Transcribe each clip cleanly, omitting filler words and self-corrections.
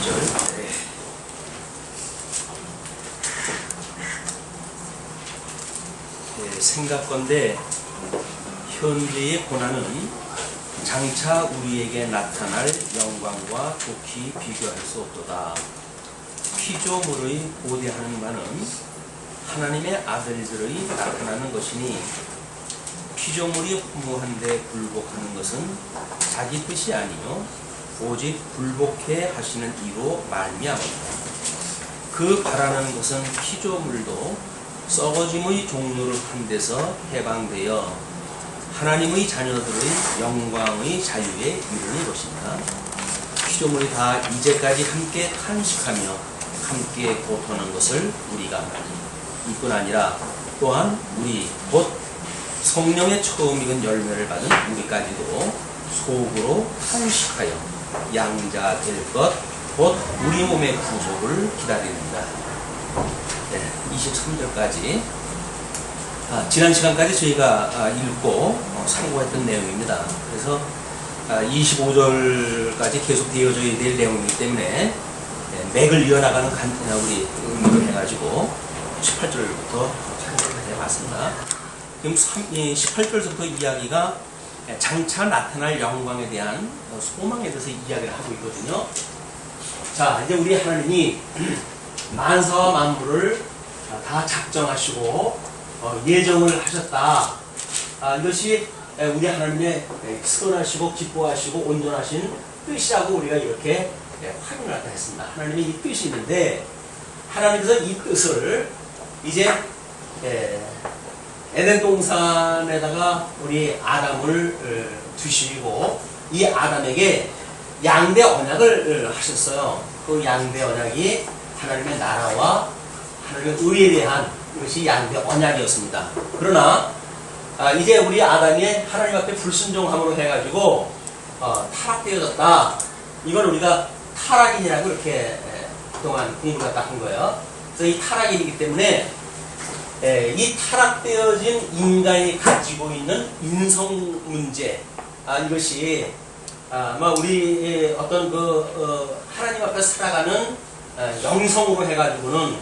18절. 생각건대 현재의 고난은 장차 우리에게 나타날 영광과 좋게 비교할 수 없도다. 피조물의 고대하는 바는 하나님의 아들들의 나타나는 것이니 피조물이 허무한데 굴복하는 것은 자기 뜻이 아니요 오직 굴복해 하시는 이로 말미암았다. 그 바라는 것은 피조물도 썩어짐의 종로를 한 데서 해방되어 하나님의 자녀들의 영광의 자유에 이르는 것입니다. 피조물이 다 이제까지 함께 탄식하며 함께 고통하는 것을 우리가 이뿐 아니라 또한 우리 곧 성령의 처음 익은 열매를 받은 우리까지도 속으로 탄식하여 양자 될 것 곧 우리 몸의 구속을 기다립니다. 23절까지 지난 시간까지 저희가 읽고 상고했던 내용입니다. 그래서 25절까지 계속 되어져야 될 내용이기 때문에 맥을 이어나가는 우리 의미로 해가지고 18절부터 참고를 해봤습니다. 지금 18절부터 이야기가 장차 나타날 영광에 대한 소망에 대해서 이야기를 하고 있거든요. 자, 이제 우리 하나님이 만사와 만물을 다 작정하시고 예정을 하셨다. 이것이 우리 하나님의 선하시고 기뻐하시고 온전하신 뜻이라고 우리가 이렇게 확인을 하다 했습니다. 하나님의 이 뜻이 있는데 하나님께서 이 뜻을 이제 에덴 동산에다가 우리 아담을 두시고 이 아담에게 양대 언약을 하셨어요. 그 양대 언약이 하나님의 나라와 하나님의 의에 대한 것이 양대 언약이었습니다. 그러나 이제 우리 아담이 하나님 앞에 불순종함으로 해가지고 타락되어졌다. 이걸 우리가 타락인이라고 이렇게 그동안 공부를 갖다 한 거예요. 그래서 이 타락인이기 때문에 이 타락되어진 인간이 가지고 있는 인성 문제, 이것이 아마 우리 어떤 하나님 앞에 살아가는 영성으로 해가지고는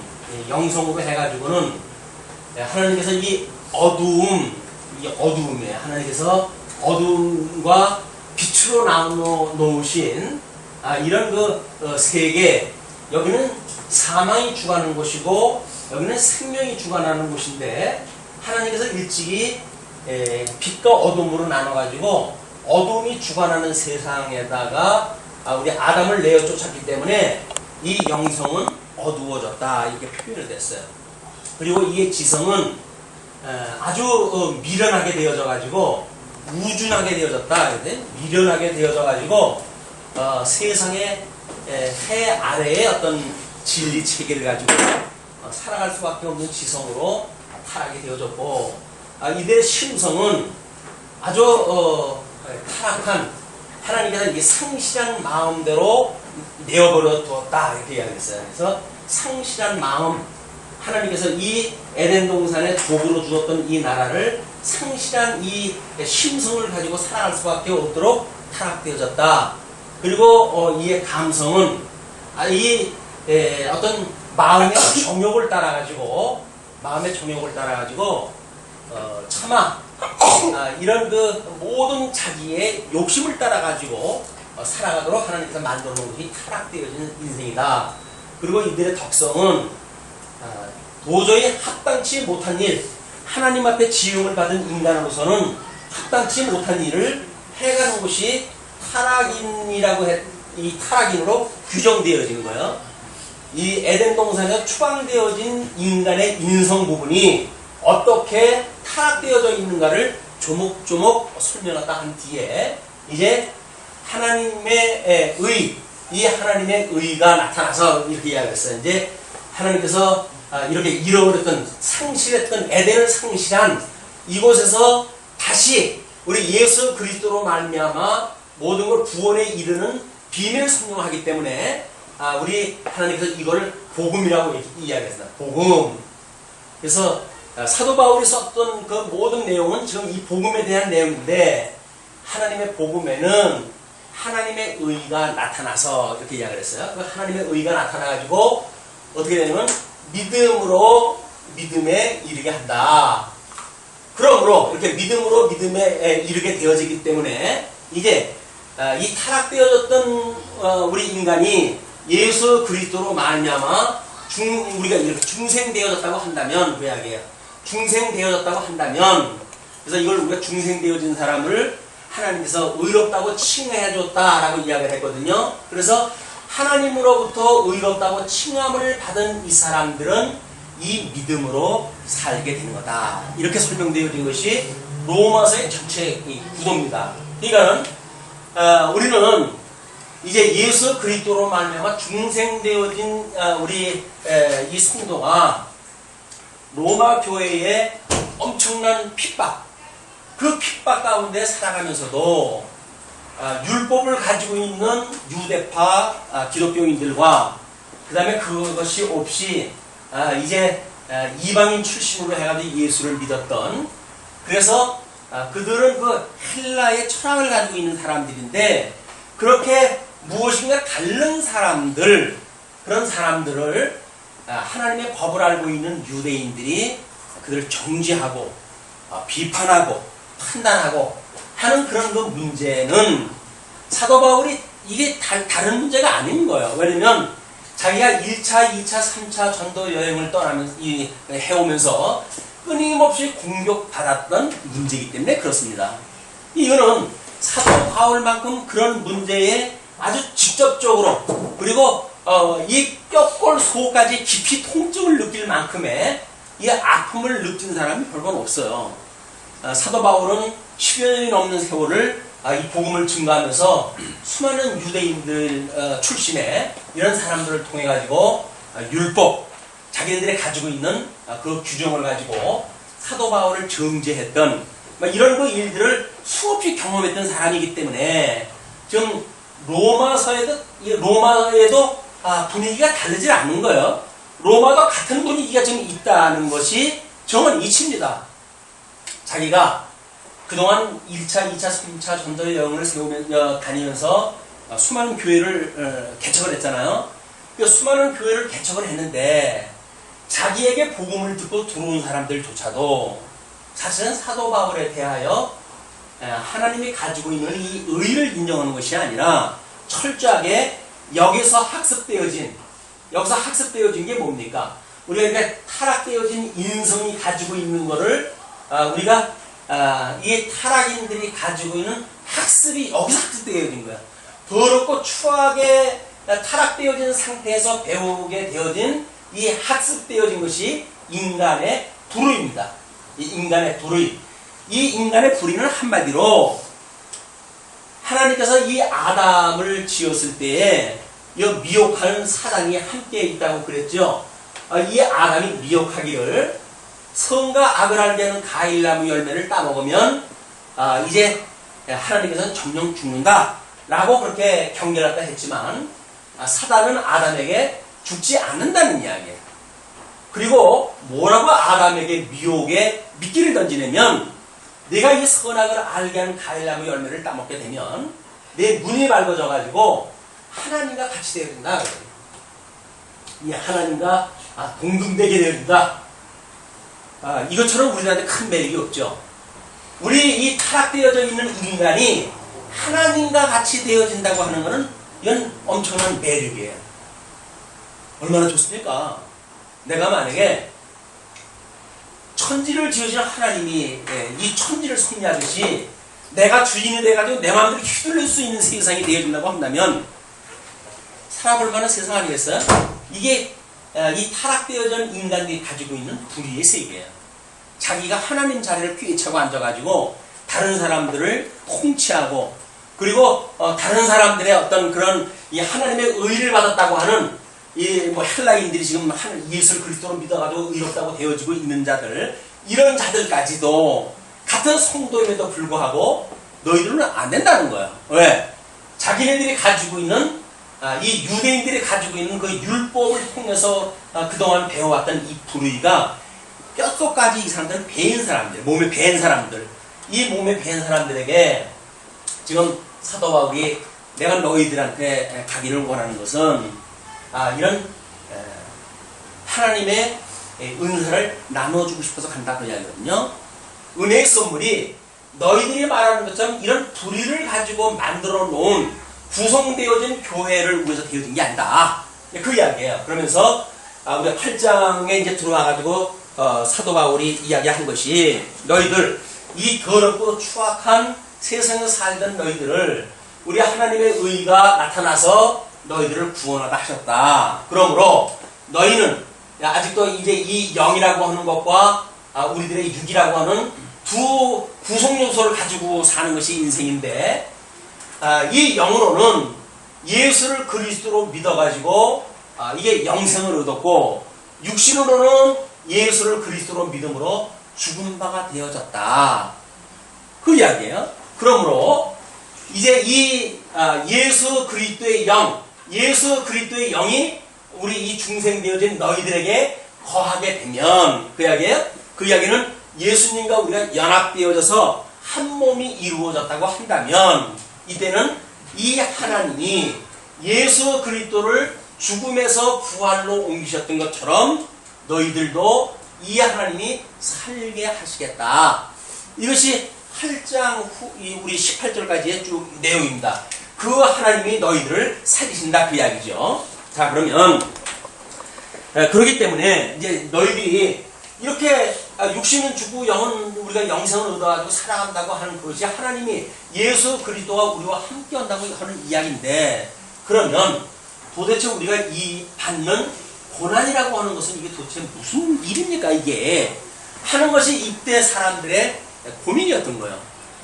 하나님께서 이 어두움에 하나님께서 어두움과 빛으로 나누신 이런 세계, 여기는 사망이 주관하는 곳이고 여기는 생명이 주관하는 곳인데 하나님께서 일찍이 빛과 어둠으로 나눠가지고 어둠이 주관하는 세상에다가 우리 아담을 내어 쫓았기 때문에 이 영성은 어두워졌다, 이렇게 표현이 됐어요. 그리고 이의 지성은 아주 미련하게 되어져 가지고 우준하게 되어졌다. 미련하게 되어져 가지고 세상의 해 아래의 어떤 진리 체계를 가지고 살아갈 수밖에 없는 지성으로 타락이 되어졌고, 이들의 심성은 아주 타락한, 하나님께서 이게 상실한 마음대로 내어버려 두었다, 이렇게 이야기했어요. 그래서 상실한 마음, 하나님께서 이 에덴 동산에 복으로 주었던 이 나라를 상실한 이 심성을 가지고 살아갈 수밖에 없도록 타락되어졌다. 그리고 이의 감성은 어떤 마음의 정욕을 따라가지고 차마 이런 모든 자기의 욕심을 따라가지고 살아가도록 하나님께서 만들어 놓은 것이 타락되어지는 인생이다. 그리고 이들의 덕성은 도저히 합당치 못한 일, 하나님 앞에 지음을 받은 인간으로서는 합당치 못한 일을 해가는 것이 타락인이라고 이 타락인으로 규정되어진 거예요. 이 에덴 동산에서 추방되어진 인간의 인성 부분이 어떻게 타락되어져 있는가를 조목조목 설명하다 한 뒤에 이제 하나님의 이 하나님의 의가 나타나서 이렇게 이야기했어요. 이제 하나님께서 이렇게 잃어버렸던, 상실했던 에덴을 상실한 이곳에서 다시 우리 예수 그리스도로 말미암아 모든 걸 구원에 이르는 비밀을 설명하기 때문에 우리 하나님께서 이거를 복음이라고 이야기했습니다. 복음. 그래서 사도 바울이 썼던 그 모든 내용은 지금 이 복음에 대한 내용인데, 하나님의 복음에는 하나님의 의가 나타나서 이렇게 이야기를 했어요. 그 하나님의 의가 나타나가지고 어떻게 되냐면 믿음으로 믿음에 이르게 한다. 그러므로 이렇게 믿음으로 믿음에 이르게 되어지기 때문에 이제 이 타락되어졌던 우리 인간이 예수 그리스도로 말미암아 우리가 이렇게 중생되어졌다고 한다면 그 이야기예요. 중생되어졌다고 한다면 그래서 이걸 우리가 중생되어진 사람을 하나님께서 의롭다고 칭해 줬다라고 이야기를 했거든요. 그래서 하나님으로부터 의롭다고 칭함을 받은 이 사람들은 이 믿음으로 살게 되는 거다. 이렇게 설명되어진 것이 로마서의 전체 구도입니다. 그러니까는 우리는 이제 예수 그리스도로 말미암아 중생되어진 우리 이 성도가 로마 교회의 엄청난 핍박, 그 핍박 가운데 살아가면서도 율법을 가지고 있는 유대파 기독교인들과 그 다음에 그것이 없이 이제 이방인 출신으로 해가지고 예수를 믿었던, 그래서 그들은 그 헬라의 철학을 가지고 있는 사람들인데 그렇게 무엇인가 다른 사람들, 그런 사람들을 하나님의 법을 알고 있는 유대인들이 그들을 정죄하고 비판하고 판단하고 하는 그런 그 문제는 사도 바울이 이게 다른 문제가 아닌 거예요. 왜냐면 자기가 1차, 2차, 3차 전도 여행을 해오면서 끊임없이 공격받았던 문제이기 때문에 그렇습니다. 이거는 사도 바울만큼 그런 문제에 아주 직접적으로 그리고 이 뼈골 속까지 깊이 통증을 느낄 만큼의 이 아픔을 느낀 사람이 별건 없어요. 사도 바울은 10여 년이 넘는 세월을 이 복음을 증거하면서 수많은 유대인들 출신의 이런 사람들을 통해 가지고 율법, 자기네들이 가지고 있는 그 규정을 가지고 사도 바울을 정죄했던 이런 그 일들을 수없이 경험했던 사람이기 때문에 지금 로마에도 분위기가 다르지 않는 거예요. 로마가 같은 분위기가 지금 있다는 것이 정은 이치입니다. 자기가 그동안 1차, 2차, 3차 전도 여행을 다니면서 수많은 교회를 개척을 했잖아요. 그 수많은 교회를 개척을 했는데 자기에게 복음을 듣고 들어온 사람들조차도 사실은 사도 바울에 대하여 하나님이 가지고 있는 이 의를 인정하는 것이 아니라 철저하게 여기서 학습되어진 게 뭡니까? 우리가 이렇게 타락되어진 인성이 가지고 있는 거를 우리가 이 타락인들이 가지고 있는 학습이 여기서 학습되어진 거야. 더럽고 추하게 타락되어진 상태에서 배우게 되어진 이 학습되어진 것이 인간의 불의입니다. 이 인간의 불의. 이 인간의 불의는 한마디로 하나님께서 이 아담을 지었을 때에 이 미혹하는 사단이 함께 있다고 그랬죠. 이 아담이 미혹하기를 선과 악을 알게 하는 과일나무 열매를 따먹으면 이제 하나님께서는 정령 죽는다 라고 그렇게 경계를 했지만 사단은 아담에게 죽지 않는다는 이야기예요. 그리고 뭐라고 아담에게 미혹에 미끼를 던지냐면 내가 이 선악을 알게 하는 과일나무 열매를 따먹게 되면 내 눈이 밝아져 가지고 하나님과 같이 되어야 된다. 이 하나님과 동등되게 되어야 된다. 이것처럼 우리한테 큰 매력이 없죠. 우리 이 타락되어져 있는 인간이 하나님과 같이 되어진다고 하는 것은 이건 엄청난 매력이에요. 얼마나 좋습니까? 내가 만약에 천지를 지으신 하나님이 이 천지를 섭리하듯이 내가 주인이 돼가지고 내 마음대로 휘둘릴 수 있는 세상이 되어진다고 한다면 살아볼 만한 세상 아니겠어요? 이게 이 타락되어진 인간들이 가지고 있는 불의의 세계예요. 자기가 하나님 자리를 꿰차고 앉아가지고 다른 사람들을 통치하고 그리고 다른 사람들의 어떤 그런 이 하나님의 의를 받았다고 하는 이 헬라인들이 지금 예수 그리스도를 믿어가지고 의롭다고 되어지고 있는 자들, 이런 자들까지도 같은 성도임에도 불구하고 너희들은 안 된다는 거예요. 왜? 자기네들이 가지고 있는 이 유대인들이 가지고 있는 그 율법을 통해서 그동안 배워왔던 이 불의가 뼛속까지 이 사람들은 배인 사람들, 몸에 배인 사람들, 이 몸에 배인 사람들에게 지금 사도 바울이 내가 너희들한테 가기를 원하는 것은 이런 하나님의 은사를 나눠주고 싶어서 간다 그 이야기거든요. 은혜의 선물이 너희들이 말하는 것처럼 이런 불의를 가지고 만들어 놓은 구성되어진 교회를 위해서 되어진 게 아니다. 그 이야기예요. 그러면서 우리가 8장에 이제 들어와가지고 사도 바울이 이야기한 것이 너희들 이 더럽고 추악한 세상에 살던 너희들을 우리 하나님의 의가 나타나서 너희들을 구원하다 하셨다. 그러므로 너희는 아직도 이제 이 영이라고 하는 것과 우리들의 육이라고 하는 두 구성 요소를 가지고 사는 것이 인생인데 이 영으로는 예수를 그리스도로 믿어가지고 이게 영생을 얻었고 육신으로는 예수를 그리스도로 믿음으로 죽은 바가 되어졌다. 그 이야기예요. 그러므로 이제 이 예수 그리스도의 영, 예수 그리스도의 영이 우리 이 중생되어진 너희들에게 거하게 되면 그 이야기예요. 그 이야기는 예수님과 우리가 연합되어져서 한 몸이 이루어졌다고 한다면 이때는 이 하나님이 예수 그리스도를 죽음에서 부활로 옮기셨던 것처럼 너희들도 이 하나님이 살게 하시겠다. 이것이 8장 우리 18절까지의 쭉 내용입니다. 그 하나님이 너희들을 살리신다 그 이야기죠. 자, 그러면 그렇기 때문에 이제 너희들이 이렇게 육신은 죽고 영은 우리가 영생을 얻어가지고 살아간다고 하는 것이 하나님이 예수 그리스도가 우리와 함께 한다고 하는 이야기인데, 그러면 도대체 우리가 이 받는 고난이라고 하는 것은 이게 도대체 무슨 일입니까? 이게 하는 것이 이때 사람들의 고민이었던 거예요.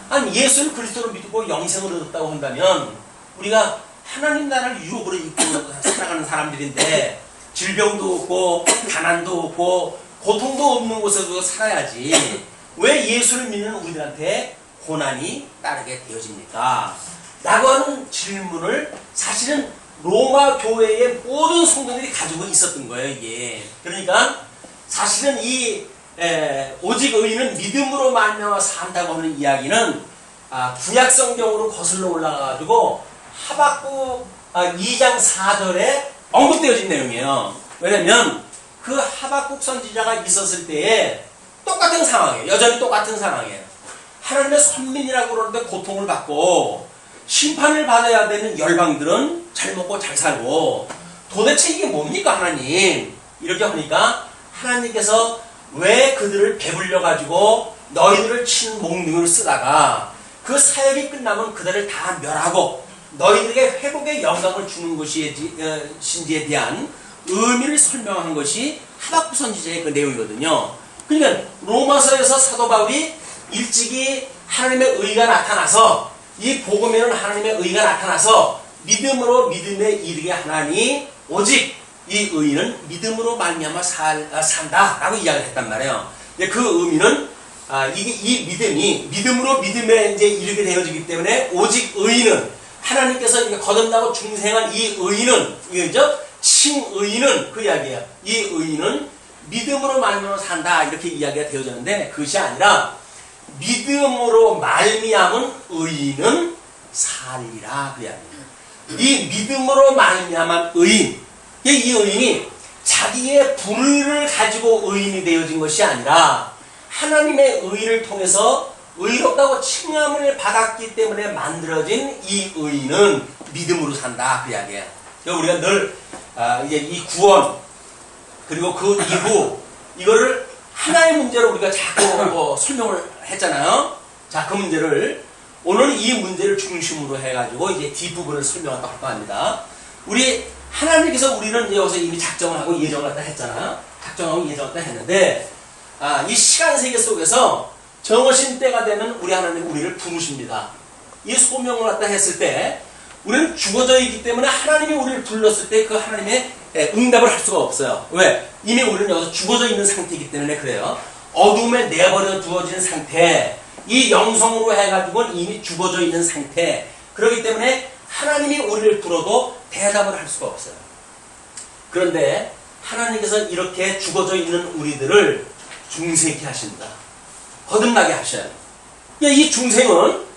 아니 예수를 그리스도로 믿고 영생을 얻었다고 한다면 우리가 하나님 나라를 유혹으로 입고 살아가는 사람들인데 질병도 없고 가난도 없고 고통도 없는 곳에서 살아야지 왜 예수를 믿는 우리들한테 고난이 따르게 되어집니까? 라고 하는 질문을 사실은 로마 교회의 모든 성도들이 가지고 있었던 거예요, 이게. 그러니까 사실은 오직 의인은 믿음으로 말미암아 산다고 하는 이야기는 구약 성경으로 거슬러 올라가가지고 하박국 2장 4절에 언급되어진 내용이에요. 왜냐면 그 하박국 선지자가 있었을 때에 똑같은 상황이에요. 여전히 똑같은 상황이에요. 하나님의 선민이라고 그러는데 고통을 받고 심판을 받아야 되는 열방들은 잘 먹고 잘 살고 도대체 이게 뭡니까 하나님? 이렇게 하니까 하나님께서 왜 그들을 배불려 가지고 너희들을 친 몽둥이를 쓰다가 그 사역이 끝나면 그들을 다 멸하고 너희들에게 회복의 영광을 주는 것인지에 대한 의미를 설명하는 것이 하박국 선지자의 그 내용이거든요. 그러니까 로마서에서 사도 바울이 일찍이 하나님의 의가 나타나서 이 복음에는 하나님의 의가 나타나서 믿음으로 믿음에 이르게 하나니 오직 이 의는 믿음으로 말미암아 산다라고 이야기를 했단 말이에요. 그 의미는 이 믿음이 믿음으로 믿음에 이제 이르게 되어지기 때문에 오직 의는 하나님께서 이렇게 거듭나고 중생한 이 의는 이거죠. 칭의는 그 이야기예요. 이 의는 믿음으로 말미암아 산다 이렇게 이야기가 되어졌는데 그것이 아니라 믿음으로 말미암은 의인은 살리라 그 이야기예요. 이 믿음으로 말미암은 의인, 이 의인이 자기의 불의를 가지고 의인이 되어진 것이 아니라 하나님의 의를 통해서 의롭다고 칭함을 받았기 때문에 만들어진 이 의인은 믿음으로 산다 그 이야기예요. 우리가 늘 이제 이 구원 그리고 그 이후 이거를 하나의 문제로 우리가 자꾸 설명을 했잖아요. 자, 그 문제를 오늘 이 문제를 중심으로 해가지고 이제 뒷부분을 설명하도록 합니다. 우리 하나님께서 우리는 이제 여기서 이미 작정을 하고 예정을 갖다 했잖아요. 작정하고 예정을 갖다 했는데 이 시간 세계 속에서 정오신 때가 되면 우리 하나님 우리를 부르십니다. 이 소명을 갖다 했을 때 우리는 죽어져 있기 때문에 하나님이 우리를 불렀을 때 그 하나님의 응답을 할 수가 없어요. 왜? 이미 우리는 여기서 죽어져 있는 상태이기 때문에 그래요. 어둠에 내버려 두어진 상태, 이 영성으로 해가지고는 이미 죽어져 있는 상태. 그렇기 때문에 하나님이 우리를 불러도 대답을 할 수가 없어요. 그런데 하나님께서 이렇게 죽어져 있는 우리들을 중생케 하신다. 거듭나게 하셔요. 이 중생은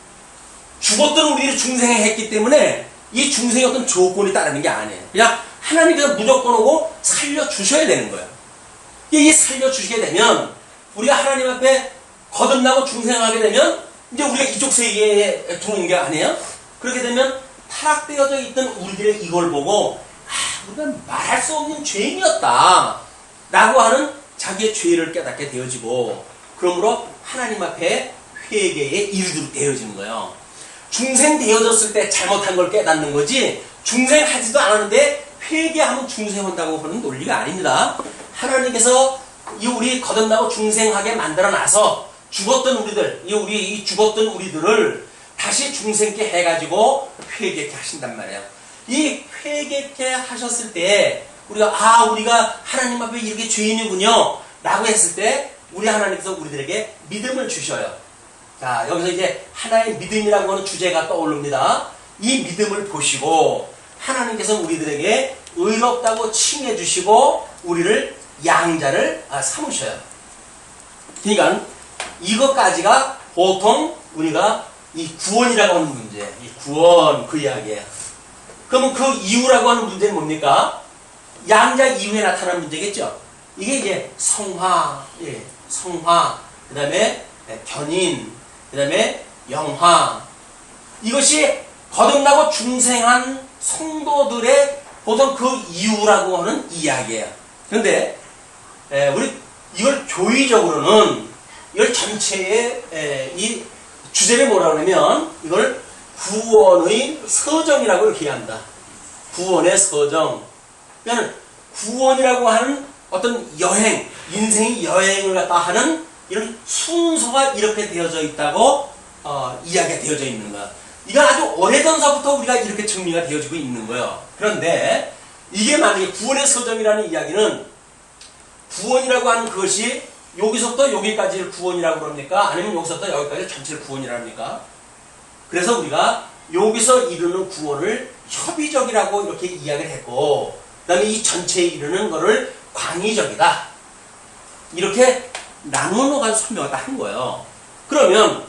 죽었던 우리를 중생에 했기 때문에 이 중생의 어떤 조건이 따르는 게 아니에요. 그냥 하나님께서 무조건 오고 살려주셔야 되는 거예요. 이 살려주시게 되면 우리가 하나님 앞에 거듭나고 중생하게 되면 이제 우리가 이쪽 세계에 들어오는 게 아니에요. 그렇게 되면 타락되어져 있던 우리들의 이걸 보고 우리가 말할 수 없는 죄인이었다 라고 하는 자기의 죄를 깨닫게 되어지고, 그러므로 하나님 앞에 회개에 이르도록 되어지는 거예요. 중생 되어졌을 때 잘못한 걸 깨닫는 거지, 중생하지도 않았는데 회개하면 중생한다고 하는 논리가 아닙니다. 하나님께서 이 우리 거듭나고 중생하게 만들어놔서 죽었던 우리들, 이 죽었던 우리들을 다시 중생케 해가지고 회개케 하신단 말이에요. 이 회개케 하셨을 때 우리가 하나님 앞에 이렇게 죄인이군요 라고 했을 때 우리 하나님께서 우리들에게 믿음을 주셔요. 자, 여기서 이제 하나의 믿음이라고 하는 주제가 떠오릅니다. 이 믿음을 보시고 하나님께서 우리들에게 의롭다고 칭해 주시고 우리를 양자를 삼으셔요. 그러니까 이것까지가 보통 우리가 이 구원이라고 하는 문제, 이 구원 그 이야기예요. 그러면 그 이유라고 하는 문제는 뭡니까? 양자 이후에 나타난 문제겠죠. 이게 이제 성화, 성화, 그 다음에 견인, 그 다음에 영화. 이것이 거듭나고 중생한 성도들의 보통 그 이유라고 하는 이야기예요. 그런데 우리 이걸 교의적으로는 이걸 전체의 이 주제를 뭐라고 하냐면 이걸 구원의 서정이라고 이렇게 한다. 구원의 서정. 그러니까 구원이라고 하는 어떤 여행, 인생의 여행을 갖다 하는 이런 순서가 이렇게 되어져 있다고 이야기가 되어져 있는 거야. 이건 아주 오래전서부터 우리가 이렇게 정리가 되어지고 있는 거예요. 그런데 이게 만약에 구원의 서정이라는 이야기는 구원이라고 하는 그것이 여기서부터 여기까지를 구원이라고 그럽니까? 아니면 여기서부터 여기까지 전체를 구원이라고 합니까? 그래서 우리가 여기서 이루는 구원을 협의적이라고 이렇게 이야기를 했고, 그 다음에 이 전체에 이르는 거를 광의적이다. 이렇게 나누어가지고 설명을 다 한 거예요. 그러면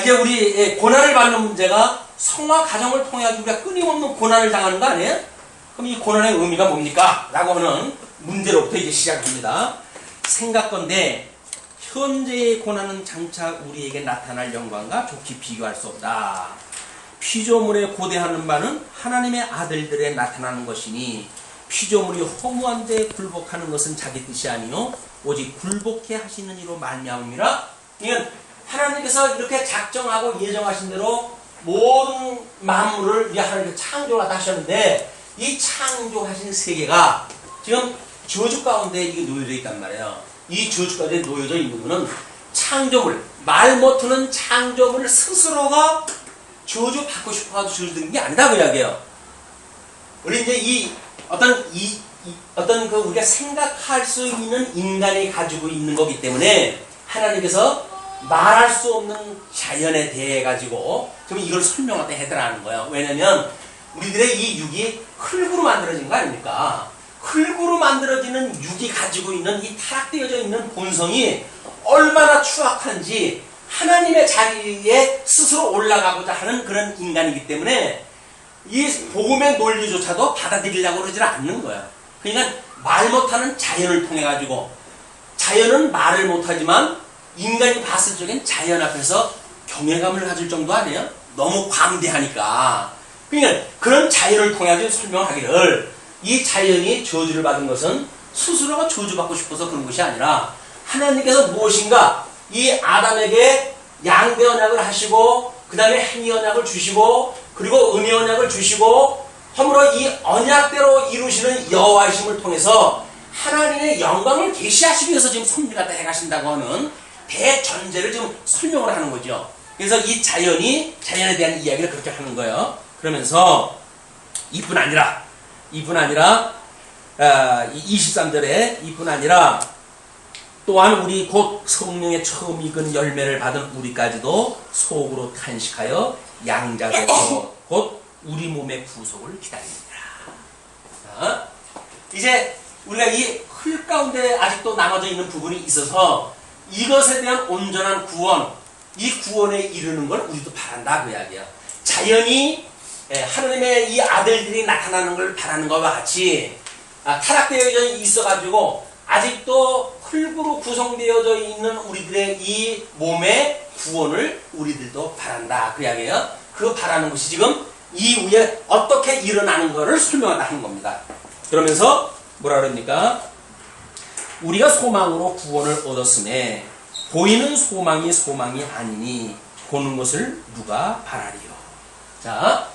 이제 우리 고난을 받는 문제가 성화 과정을 통해 우리가 끊임없는 고난을 당하는 거 아니에요? 그럼 이 고난의 의미가 뭡니까? 라고 하는 문제로부터 이제 시작합니다. 생각건대 현재의 고난은 장차 우리에게 나타날 영광과 좋게 비교할 수 없다. 피조물에 고대하는 바는 하나님의 아들들에 나타나는 것이니 피조물이 허무한 데 굴복하는 것은 자기 뜻이 아니요 오직 굴복해 하시는 이로 말미암음이라. 이건 하나님께서 이렇게 작정하고 예정하신 대로 모든 만물을 하나님께서 창조하다 하셨는데 이 창조하신 세계가 지금 저주 가운데 이게 놓여져 있단 말이에요. 이 저주 가운데 놓여져 있는 것은 창조물, 말 못하는 창조물 스스로가 저주 받고 싶어가지고 저주 드는 게 아니다 그 이야기예요. 우리 이제 어떤 그 우리가 생각할 수 있는 인간이 가지고 있는 거기 때문에 하나님께서 말할 수 없는 자연에 대해 가지고 좀 이걸 설명하다 해달라는 거예요. 왜냐면 우리들의 이 육이 흙으로 만들어진 거 아닙니까? 흙으로 만들어지는 육이 가지고 있는 이 타락되어져 있는 본성이 얼마나 추악한지 하나님의 자리에 스스로 올라가고자 하는 그런 인간이기 때문에 이 복음의 논리조차도 받아들이려고 그러지 않는 거야. 그러니까 말 못하는 자연을 통해 가지고, 자연은 말을 못하지만 인간이 봤을 적엔 자연 앞에서 경외감을 가질 정도 아니에요? 너무 광대하니까. 그러니까 그런 자연을 통해 가지고 설명하기를, 이 자연이 저주를 받은 것은 스스로가 저주받고 싶어서 그런 것이 아니라 하나님께서 무엇인가 이 아담에게 양대 언약을 하시고 그 다음에 행위 언약을 주시고 그리고 은혜 언약을 주시고 함으로 이 언약대로 이루시는 여호와이심을 통해서 하나님의 영광을 계시하시기 위해서 지금 섭리가 해가신다고 하는 대전제를 지금 설명을 하는 거죠. 그래서 이 자연에 대한 이야기를 그렇게 하는 거예요. 그러면서 이뿐 아니라 23절에 이뿐 아니라 또한 우리 곧 성령의 처음 익은 열매를 받은 우리까지도 속으로 탄식하여 양자되어 곧 우리 몸의 구속을 기다립니다. 자, 이제 우리가 이 흙 가운데 아직도 남아져 있는 부분이 있어서 이것에 대한 온전한 구원, 이 구원에 이르는 걸 우리도 바란다 그 이야기야. 자연이 하나님의 이 아들들이 나타나는 걸 바라는 것과 같이 타락되어져 있어가지고 아직도 흙으로 구성되어져 있는 우리들의 이 몸의 구원을 우리들도 바란다. 그 이야기예요. 그 바라는 것이 지금 이후에 어떻게 일어나는 것을 설명하다 하는 겁니다. 그러면서 뭐라 그럽니까? 우리가 소망으로 구원을 얻었음에 보이는 소망이 소망이 아니니 보는 것을 누가 바라리요. 자,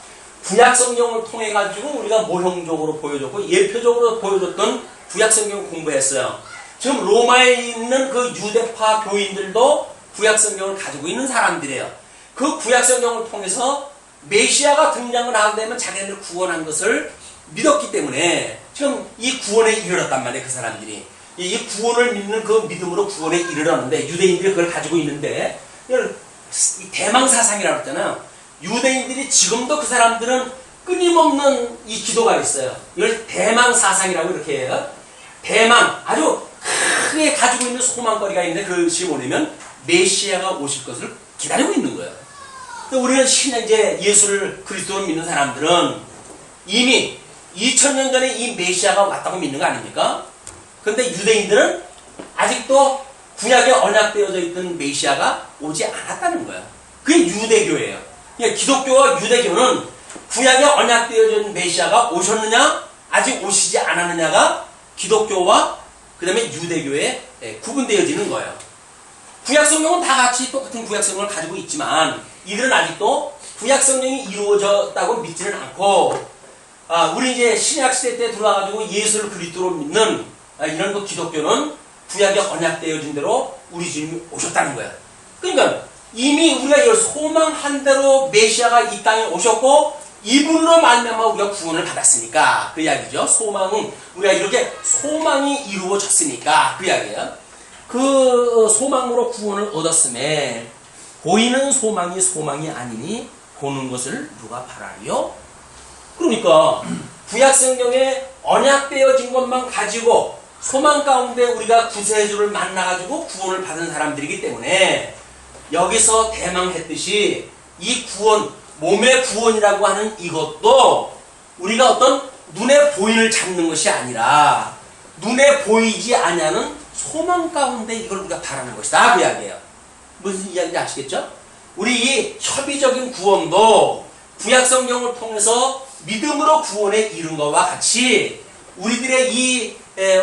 구약성경을 통해 가지고 우리가 모형적으로 보여줬고 예표적으로 보여줬던 구약성경을 공부했어요. 지금 로마에 있는 그 유대파 교인들도 구약성경을 가지고 있는 사람들이에요. 그 구약성경을 통해서 메시아가 등장을 하게 되면 자기네를 구원한 것을 믿었기 때문에 지금 이 구원에 이르렀단 말이에요. 그 사람들이 이 구원을 믿는 그 믿음으로 구원에 이르렀는데 유대인들이 그걸 가지고 있는데 이걸 대망사상이라고 했잖아요. 유대인들이 지금도 그 사람들은 끊임없는 이 기도가 있어요. 이걸 대망사상이라고 이렇게 해요. 대망, 아주 크게 가지고 있는 소망거리가 있는데 그것이 뭐냐면 메시아가 오실 것을 기다리고 있는 거예요. 우리는 이제 예수를 그리스도로 믿는 사람들은 이미 2000년 전에 이 메시아가 왔다고 믿는 거 아닙니까? 그런데 유대인들은 아직도 구약에 언약되어져 있던 메시아가 오지 않았다는 거예요. 그게 유대교예요. 그러니까 기독교와 유대교는 구약에 언약되어져 있는 메시아가 오셨느냐 아직 오시지 않았느냐가 기독교와 그 다음에 유대교에 구분되어지는 거예요. 구약성경은 다 같이 똑같은 구약성경을 가지고 있지만 이들은 아직도 구약성경이 이루어졌다고 믿지는 않고 우리 이제 신약시대 때 들어와가지고 예수를 그리스도로 믿는 이런 그 기독교는 구약에 언약되어진 대로 우리 주님이 오셨다는 거야. 그러니까 이미 우리가 이걸 소망한 대로 메시아가 이 땅에 오셨고 이분으로 말미암아 우리가 구원을 받았으니까 그 이야기죠. 소망은 우리가 이렇게 소망이 이루어졌으니까 그 이야기예요. 그 소망으로 구원을 얻었음에 보이는 소망이 소망이 아니니 보는 것을 누가 바라리요? 그러니까 구약성경에 언약되어진 것만 가지고 소망 가운데 우리가 구세주를 만나가지고 구원을 받은 사람들이기 때문에 여기서 대망했듯이 이 구원, 몸의 구원이라고 하는 이것도 우리가 어떤 눈에 보이는 잡는 것이 아니라 눈에 보이지 아니하는 소망 가운데 이걸 우리가 바라는 것이다. 그 이야기예요. 무슨 이야기인지 아시겠죠? 우리 이 협의적인 구원도 구약성경을 통해서 믿음으로 구원에 이른 것과 같이 우리들의 이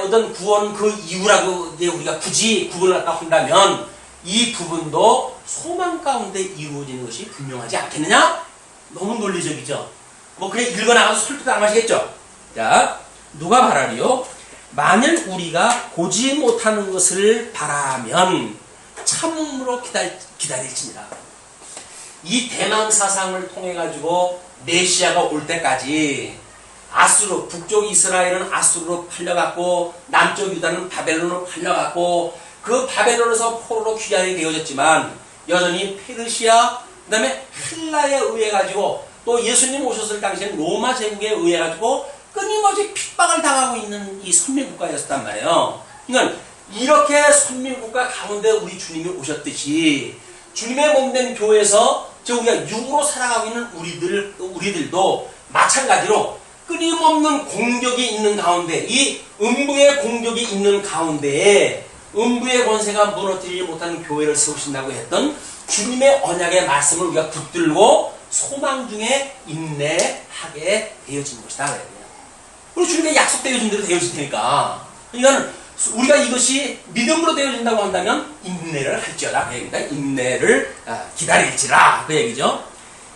어떤 구원 그 이유라고 이제 우리가 굳이 구분을 갖다 한다면 이 부분도 소망 가운데 이루어지는 것이 분명하지 않겠느냐? 너무 논리적이죠. 뭐 그냥 읽어나가서 설득도 안 하시겠죠? 자, 누가 바라리요? 만일 우리가 보지 못하는 것을 바라면 참음으로 기다릴지니라. 이 대망사상을 통해 가지고 메시아가 올 때까지 아수르, 북쪽 이스라엘은 아수르로 팔려갔고 남쪽 유다는 바벨론으로 팔려갔고 그 바벨론에서 포로로 귀환이 되어졌지만 여전히 페르시아 그 다음에 헬라에 의해 가지고 또 예수님 오셨을 당시에는 로마 제국에 의해 가지고 끊임없이 핍박을 당하고 있는 이 선민국가였단 말이에요. 그러니까 이렇게 선민국가 가운데 우리 주님이 오셨듯이 주님의 몸된 교회에서 우리가 육으로 살아가고 있는 우리들도 마찬가지로 끊임없는 공격이 있는 가운데 이 음부의 공격이 있는 가운데에 음부의 권세가 무너뜨리지 못하는 교회를 세우신다고 했던 주님의 언약의 말씀을 우리가 붙들고 소망 중에 인내하게 되어진 것이다. 우리 주님의 약속되어진 대로 되어질 테니까. 그러니까 우리가 이것이 믿음으로 되어진다고 한다면 인내를 할지어다. 그 얘기입니다. 인내를 기다릴지라. 그 얘기죠.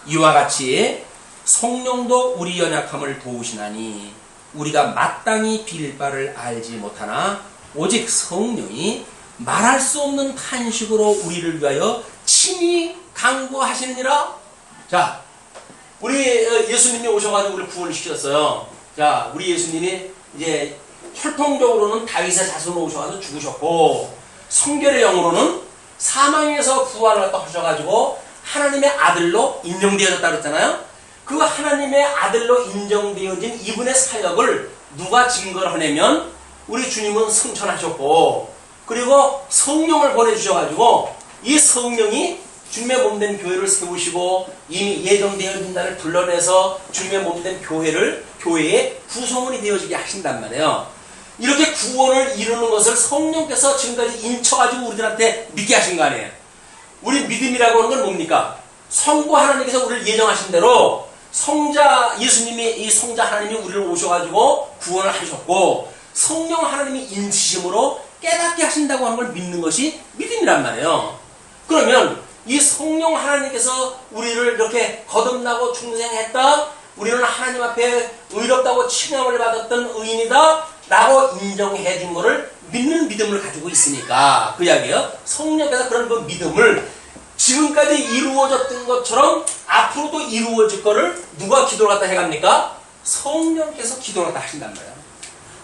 이와 같이 성령도 우리 연약함을 도우시나니 우리가 마땅히 빌 바를 알지 못하나 오직 성령이 말할 수 없는 탄식으로 우리를 위하여 친히 간구하시느니라. 자, 우리 예수님이 오셔가지고 우리를 구원을 시켰어요. 자, 우리 예수님이 이제 혈통적으로는 다윗의 자손으로 오셔가지고 죽으셨고 성결의 영으로는 사망에서 부활을 갖다 하셔가지고 하나님의 아들로 인정되어졌다 그랬잖아요. 그 하나님의 아들로 인정되어진 이분의 사역을 누가 증거를 하냐면 우리 주님은 승천하셨고 그리고 성령을 보내주셔가지고 이 성령이 주님의 몸된 교회를 세우시고 이미 예정되어 있는 날을 불러내서 주님의 몸된 교회의 구성원이 되어지게 하신단 말이에요. 이렇게 구원을 이루는 것을 성령께서 지금까지 인쳐가지고 우리들한테 믿게 하신 거 아니에요. 우리 믿음이라고 하는 건 뭡니까? 성부 하나님께서 우리를 예정하신 대로 성자 예수님이 이 성자 하나님이 우리를 오셔가지고 구원을 하셨고 성령 하나님이 인치심으로 깨닫게 하신다고 하는 걸 믿는 것이 믿음이란 말이에요. 그러면 이 성령 하나님께서 우리를 이렇게 거듭나고 중생했다, 우리는 하나님 앞에 의롭다고 칭함을 받았던 의인이다 라고 인정해 준 것을 믿는 믿음을 가지고 있으니까 그 이야기예요. 성령께서 그런 그 믿음을 지금까지 이루어졌던 것처럼 앞으로도 이루어질 거를 누가 기도를 갖다 해갑니까? 성령께서 기도를 갖다 하신단 말이에요.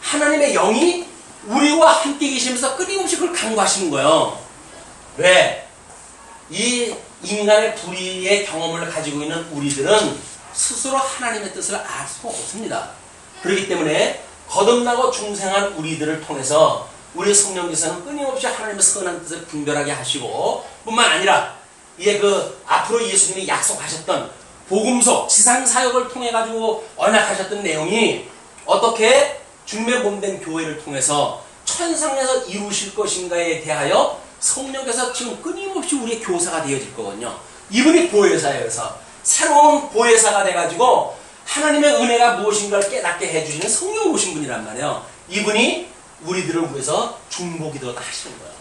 하나님의 영이 우리와 함께 계시면서 끊임없이 그걸 강구하시는 거예요. 왜? 이 인간의 불의의 경험을 가지고 있는 우리들은 스스로 하나님의 뜻을 알 수가 없습니다. 그렇기 때문에 거듭나고 중생한 우리들을 통해서 우리 성령께서는 끊임없이 하나님의 선한 뜻을 분별하게 하시고 뿐만 아니라 이제 그 앞으로 예수님이 약속하셨던 복음서 지상사역을 통해 가지고 언약하셨던 내용이 어떻게 주님의 몸된 교회를 통해서 천상에서 이루실 것인가에 대하여 성령께서 지금 끊임없이 우리의 교사가 되어질 거거든요. 이분이 보혜사예요. 그래서 새로운 보혜사가 돼가지고 하나님의 은혜가 무엇인가를 깨닫게 해주시는 성령 오신 분이란 말이에요. 이분이 우리들을 위해서 중보기도를 다 하시는 거예요.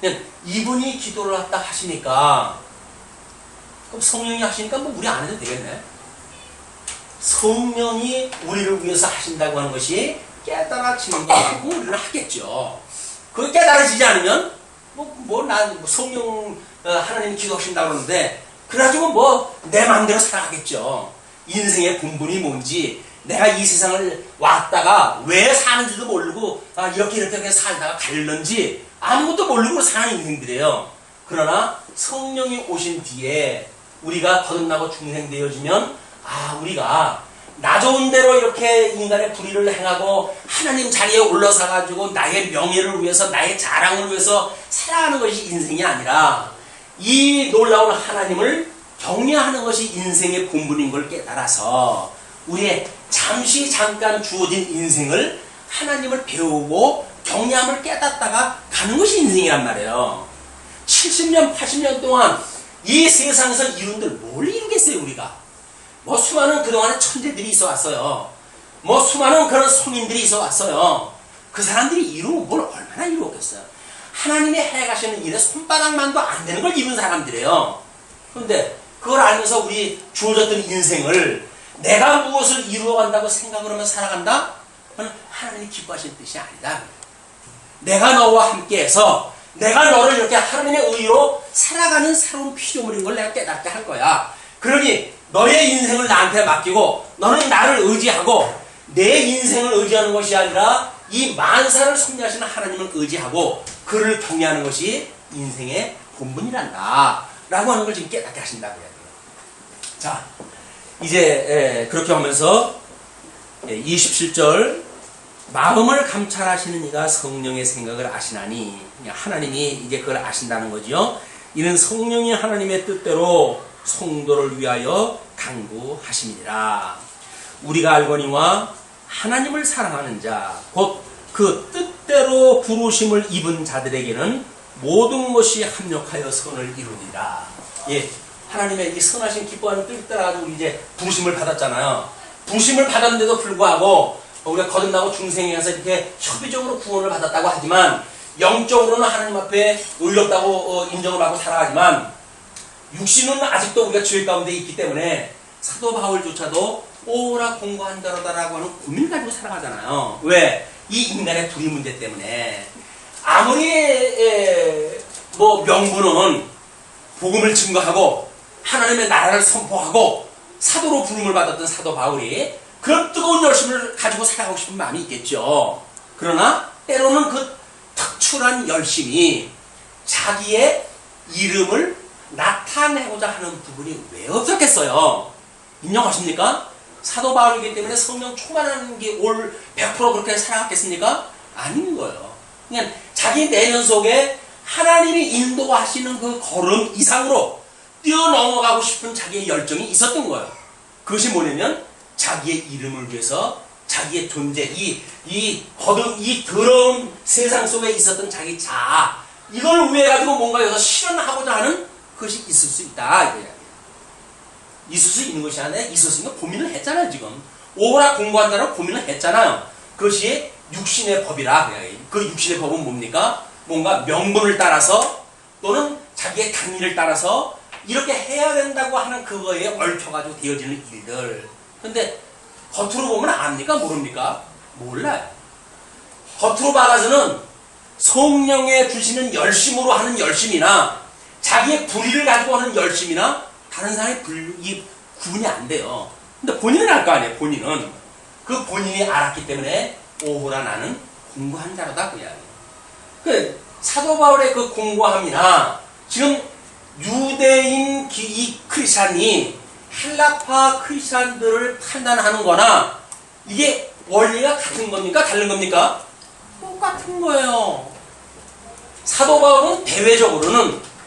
그냥 이분이 기도를 딱 하시니까 그럼 성령이 하시니까 뭐 우리 안 해도 되겠네. 성령이 우리를 위해서 하신다고 하는 것이 깨달아지는 거고 우리는 하겠죠. 그게 깨달아지지 않으면 난 성령 하나님 기도하신다고 그러는데 그래가지고 내 마음대로 살아가겠죠. 인생의 본분이 뭔지 내가 이 세상을 왔다가 왜 사는지도 모르고 이렇게 살다가 갈는지 아무것도 모르고 사는 인생들이에요. 그러나 성령이 오신 뒤에 우리가 거듭나고 중생되어지면 우리가 나 좋은 대로 이렇게 인간의 불의를 행하고 하나님 자리에 올라서가지고 나의 명예를 위해서 나의 자랑을 위해서 살아가는 것이 인생이 아니라 이 놀라운 하나님을 경외하는 것이 인생의 본분인 걸 깨달아서 우리의 잠깐 주어진 인생을 하나님을 배우고 경외함을 깨닫다가 가는 것이 인생이란 말이에요. 70년 80년 동안 이 세상에서 이룬들 뭘 이루겠어요 우리가. 수많은 그동안에 천재들이 있어 왔어요. 수많은 그런 성인들이 있어 왔어요. 그 사람들이 이루면 뭘 얼마나 이루었겠어요. 하나님이 해가시는 일에 손바닥만도 안 되는 걸 이룬 사람들이에요. 그런데 그걸 알면서 우리 주어졌던 인생을 내가 무엇을 이루어간다고 생각을 하며 살아간다? 그건 하나님이 기뻐하시는 뜻이 아니다. 내가 너와 함께해서 내가 너를 이렇게 하나님의 의로 살아가는 새로운 피조물인 걸 내가 깨닫게 할 거야. 그러니 너의 인생을 나한테 맡기고 너는 나를 의지하고 내 인생을 의지하는 것이 아니라 이 만사를 섭리하시는 하나님을 의지하고 그를 경외하는 것이 인생의 본분이란다 라고 하는 걸 지금 깨닫게 하신다고 해야 돼요. 자, 이제 그렇게 하면서 27절 마음을 감찰하시는 이가 성령의 생각을 아시나니 하나님이 이제 그걸 아신다는 거죠. 이는 성령이 하나님의 뜻대로 성도를 위하여 간구하심이니라. 우리가 알거니와 하나님을 사랑하는 자 곧 그 뜻대로 부르심을 입은 자들에게는 모든 것이 합력하여 선을 이루니라. 하나님의 이 선하신 기뻐하는 뜻 따라 우리 이제 부르심을 받았잖아요. 부르심을 받았는데도 불구하고 우리가 거듭나고 중생에서 이렇게 협의적으로 구원을 받았다고 하지만 영적으로는 하나님 앞에 의롭다고 인정을 받고 살아가지만 육신은 아직도 우리가 죄 가운데 있기 때문에 사도 바울조차도 오라 공고한다로다라고 하는 고민을 가지고 살아가잖아요. 왜? 이 인간의 불의 문제 때문에. 아무리 명분은 복음을 증거하고 하나님의 나라를 선포하고 사도로 부름을 받았던 사도 바울이 그런 뜨거운 열심을 가지고 살아가고 싶은 마음이 있겠죠. 그러나 때로는 그 특출한 열심이 자기의 이름을 나타내고자 하는 부분이 왜 없었겠어요? 인정하십니까? 사도 바울이기 때문에 성령 충만한 게 올 100% 그렇게 살아갔겠습니까? 아닌 거예요. 그냥 자기 내면 속에 하나님이 인도하시는 그 걸음 이상으로 뛰어넘어가고 싶은 자기의 열정이 있었던 거예요. 그것이 뭐냐면 자기의 이름을 위해서 자기의 존재, 이 더러운 세상 속에 있었던 자기 자아, 이걸 위해 가지고 뭔가 여기서 실현하고자 하는 것이 있을 수 있다. 이거야. 있을 수 있는 것이 아니라 있을 수 있는 고민을 했잖아요, 지금. 오호라 공부한다는 고민을 했잖아요. 그것이 육신의 법이라. 그 육신의 법은 뭡니까? 뭔가 명분을 따라서 또는 자기의 당리를 따라서 이렇게 해야 된다고 하는 그거에 얽혀가지고 되어지는 일들. 근데 겉으로 보면 압니까? 모릅니까? 몰라요. 겉으로 봐가서는 성령에 주시는 열심으로 하는 열심이나 자기의 불의를 가지고 하는 열심이나 다른 사람의 구분이 안 돼요. 근데 본인은 알 거 아니에요. 본인은. 그 본인이 알았기 때문에 오호라 나는 공고한 자로다. 그 이야기. 그 사도 바울의 그 공고함이나 지금 유대인 이 크리스찬이 헬라파 크리스찬들을 판단하는 거나 이게 원리가 같은 겁니까? 다른 겁니까? 똑같은 거예요. 사도 바울은